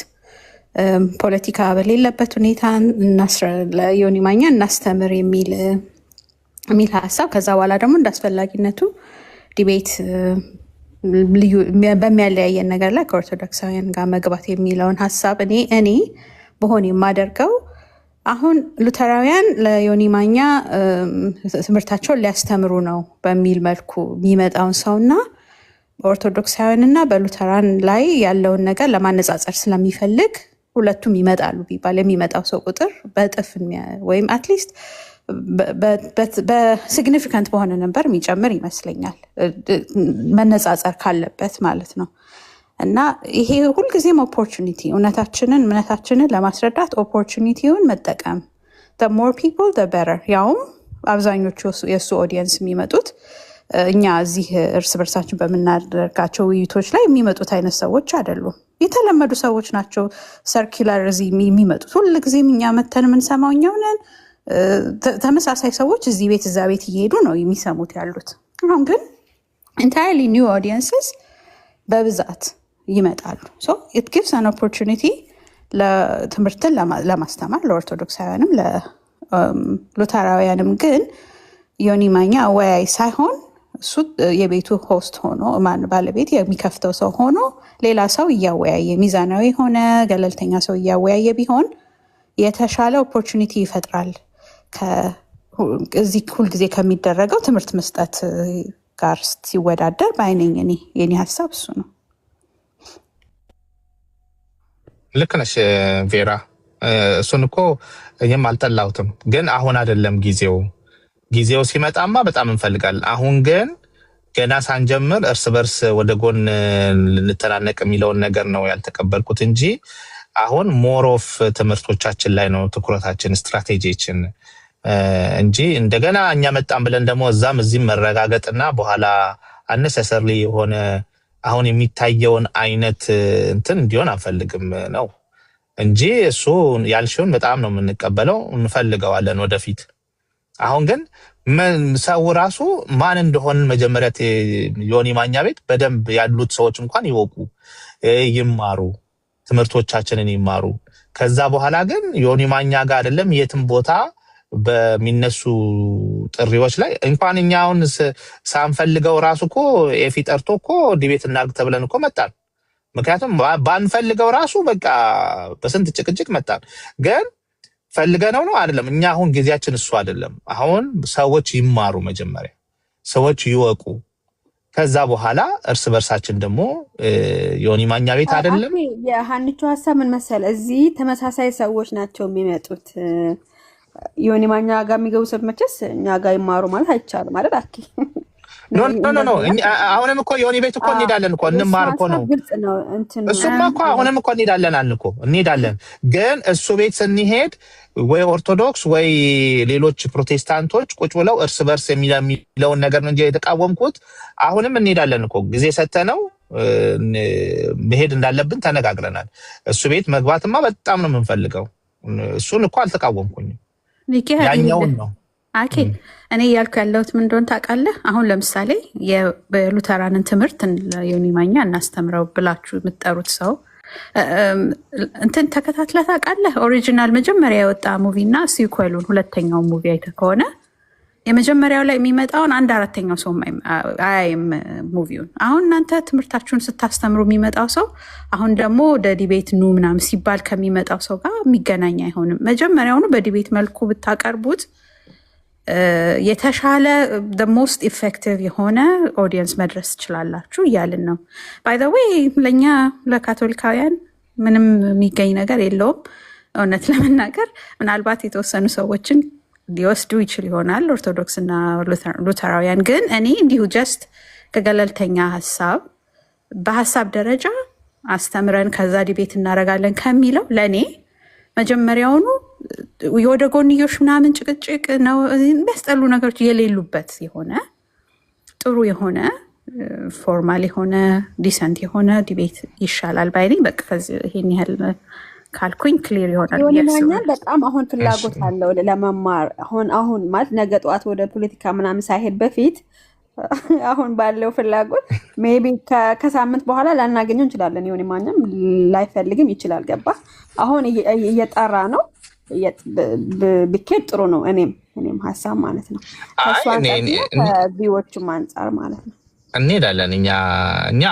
ፖለቲካ በሌለበት ሁኔታ ለዮኒ ማኛ እናስተምር የሚል ሀሳብ፣ ከዛ በኋላ ደግሞ እንዳስፈላጊነቱ ዲቤት በሚያለያየን ነገር ላይ ከኦርቶዶክሳውያን ጋር መግባት የሚለውን ሀሳብ እኔ በሆን የማደርገው አሁን ሉተራውያን ለዮኒ ማኛ ትምህርታቸውን ሊያስተምሩ ነው በሚል መልኩ የሚመጣውን ሰውና በኦርቶዶክሳውያንና በሉተራን ላይ ያለውን ነገር ለማነጻጸር ስለሚፈልግ ሁለቱም ይመጣሉ ቢባል የሚመጣው ሰው ቁጥር በእጥፍ ወይም አትሊስት በሲግኒፊካንት በሆነ ነበር የሚጨምር ይመስለኛል፣ መነጻጸር ካለበት ማለት ነው። እና ይሄ ሁልጊዜም ኦፖርቹኒቲ እምነታችንን ለማስረዳት ኦፖርቹኒቲውን መጠቀም the more people the better። ያውም አብዛኞቹ የእሱ ኦዲየንስ የሚመጡት እኛ እዚህ እርስ በርሳችን በምናደርጋቸው ውይይቶች ላይ የሚመጡት አይነት ሰዎች አይደሉም። የተለመዱ ሰዎች ናቸው። ሰርኪላር እዚህ የሚመጡት ሁልጊዜም እኛ መተን የምንሰማው እኛው ነን። ተመሳሳይ ሰዎች እዚህ ቤት እዛ ቤት እየሄዱ ነው የሚሰሙት ያሉት። አሁን ግን entirely new audiences በብዛት ይመጣሉ። so it gives an opportunity ለትምህርትን ለማስተማር ለኦርቶዶክሳውያንም ሉተራውያንም ግን ዮኒ ማኛ አወያይ ሳይሆን እሱ የቤቱ ሆስት ሆኖ ባለቤት የሚከፍተው ሰው ሆኖ ሌላ ሰው እያወያየ ሚዛናዊ ሆነ ገለልተኛ ሰው እያወያየ ቢሆን የተሻለ ኦፖርቹኒቲ ይፈጥራል። እዚህ ሁልጊዜ ከሚደረገው ትምህርት መስጠት ጋር ሲወዳደር በአይነኝ የኔ ሀሳብ እሱ ነው። ልክ ነሽ ቬራ። እሱን እኮ እኔም አልጠላሁትም፣ ግን አሁን አይደለም ጊዜው ሲመጣማ በጣም እንፈልጋለን። አሁን ግን ገና ሳንጀምር እርስ በርስ ወደ ጎን ልንተናነቅ የሚለውን ነገር ነው ያልተቀበልኩት እንጂ አሁን ሞሮፍ ትምህርቶቻችን ላይ ነው ትኩረታችን፣ ስትራቴጂችን እንጂ እንደገና እኛ መጣን ብለን ደግሞ እዛም እዚህም መረጋገጥና በኋላ አነሰሰርሊ የሆነ አሁን የሚታየውን አይነት እንትን እንዲሆን አንፈልግም ነው እንጂ እሱ ያልሽውን በጣም ነው የምንቀበለው፣ እንፈልገዋለን ወደፊት። አሁን ግን ሰው ራሱ ማን እንደሆነ መጀመሪያ ዮኒ ማኛ ቤት በደንብ ያሉት ሰዎች እንኳን ይወቁ፣ ይማሩ፣ ትምህርቶቻችንን ይማሩ። ከዛ በኋላ ግን ዮኒ ማኛ ጋር አይደለም የትም ቦታ በሚነሱ ጥሪዎች ላይ እንኳን እኛ አሁን ሳንፈልገው ራሱ እኮ ኤፊ ጠርቶ እኮ ዲቤት እናድርግ ተብለን እኮ መጣን። ምክንያቱም ባንፈልገው ራሱ በቃ በስንት ጭቅጭቅ መጣን። ግን ፈልገነው ነው አይደለም። እኛ አሁን ጊዜያችን እሱ አይደለም። አሁን ሰዎች ይማሩ፣ መጀመሪያ ሰዎች ይወቁ። ከዛ በኋላ እርስ በርሳችን ደግሞ ዮኒ ማኛ ቤት አይደለም። የሀኒቾ ሀሳብ ምን መሰለ፣ እዚህ ተመሳሳይ ሰዎች ናቸው የሚመጡት። ዮኒ ማኛ ጋር የሚገቡ ሰዎች መቼስ እኛ ጋር ይማሩ ማለት አይቻልም ማለት አኪ ኖ አሁንም እኮ ዮኒ ቤት እኮ እንሄዳለን እኮ እንማር እኮ ነው። እሱማ እኮ አሁንም እኮ እንሄዳለን። ግን እሱ ቤት ስንሄድ ወይ ኦርቶዶክስ ወይ ሌሎች ፕሮቴስታንቶች ቁጭ ብለው እርስ በርስ የሚለውን ነገር ነው እንጂ የተቃወምኩት። አሁንም እንሄዳለን እኮ ጊዜ ሰተነው መሄድ እንዳለብን ተነጋግረናል። እሱ ቤት መግባትማ በጣም ነው የምንፈልገው። እሱን እኮ አልተቃወምኩኝም፣ ያኛውን ነው አኬ እኔ እያልኩ ያለሁት ምን እንደሆነ ታውቃለህ? አሁን ለምሳሌ የሉተራንን ትምህርት ዮኒ ማኛ እናስተምረው ብላችሁ የምትጠሩት ሰው እንትን ተከታትለህ ታውቃለህ? ኦሪጂናል መጀመሪያ የወጣ ሙቪ እና ሲኩዌሉን ሁለተኛው ሙቪ አይተህ ከሆነ የመጀመሪያው ላይ የሚመጣውን 1/4 ሰው አያይም ሙቪውን። አሁን እናንተ ትምህርታችሁን ስታስተምሩ የሚመጣው ሰው አሁን ደግሞ ወደ ዲቤት ኑ ምናምን ሲባል ከሚመጣው ሰው ጋር የሚገናኝ አይሆንም። መጀመሪያውኑ በዲቤት መልኩ ብታቀርቡት የተሻለ ሞስት ኢፌክቲቭ የሆነ ኦዲየንስ መድረስ ትችላላችሁ እያልን ነው። ባይ ዘ ዌይ ለእኛ ለካቶሊካውያን ምንም የሚገኝ ነገር የለውም። እውነት ለመናገር ምናልባት የተወሰኑ ሰዎችን ሊወስዱ ይችል ይሆናል ኦርቶዶክስ እና ሉተራውያን። ግን እኔ እንዲሁ ጀስት ከገለልተኛ ሀሳብ በሀሳብ ደረጃ አስተምረን ከዛ ዲቤት እናደርጋለን ከሚለው ለእኔ መጀመሪያውኑ ወደ ጎንዮሽ ምናምን ጭቅጭቅ ነው የሚያስጠሉ ነገሮች የሌሉበት የሆነ ጥሩ የሆነ ፎርማል የሆነ ዲሰንት የሆነ ዲቤት ይሻላል ባይ ነኝ። በቃ ይሄን ያህል ካልኩኝ ክሊር ይሆናል። ይሆናል። በጣም አሁን ፍላጎት አለው ለመማር። አሁን ማለት ነገ ጠዋት ወደ ፖለቲካ ምናምን ሳይሄድ በፊት አሁን ባለው ፍላጎት ሜቢ ከሳምንት በኋላ ላናገኘው እንችላለን። ዮኒ ማኛም ላይፈልግም ይችላል። ገባ? አሁን እየጠራ ነው። ቢኬድ ጥሩ ነው። እኔም ሀሳብ ማለት ነው ከቪዎቹም አንጻር ማለት ነው እንሄዳለን። እኛ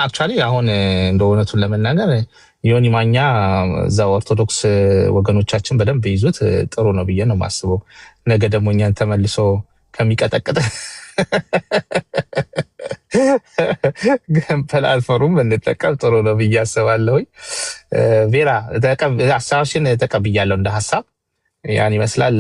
አክቹዋሊ አሁን እንደ እውነቱን ለመናገር ዮኒ ማኛ እዛ ኦርቶዶክስ ወገኖቻችን በደንብ ይዙት ጥሩ ነው ብዬ ነው የማስበው። ነገ ደግሞ እኛን ተመልሶ ከሚቀጠቅጥ ግን ፕላትፎርም እንጠቀም ጥሩ ነው ብዬ አስባለሁ። ቬራ ሀሳብሽን ተቀብያለሁ እንደ ሀሳብ ያን ይመስላል።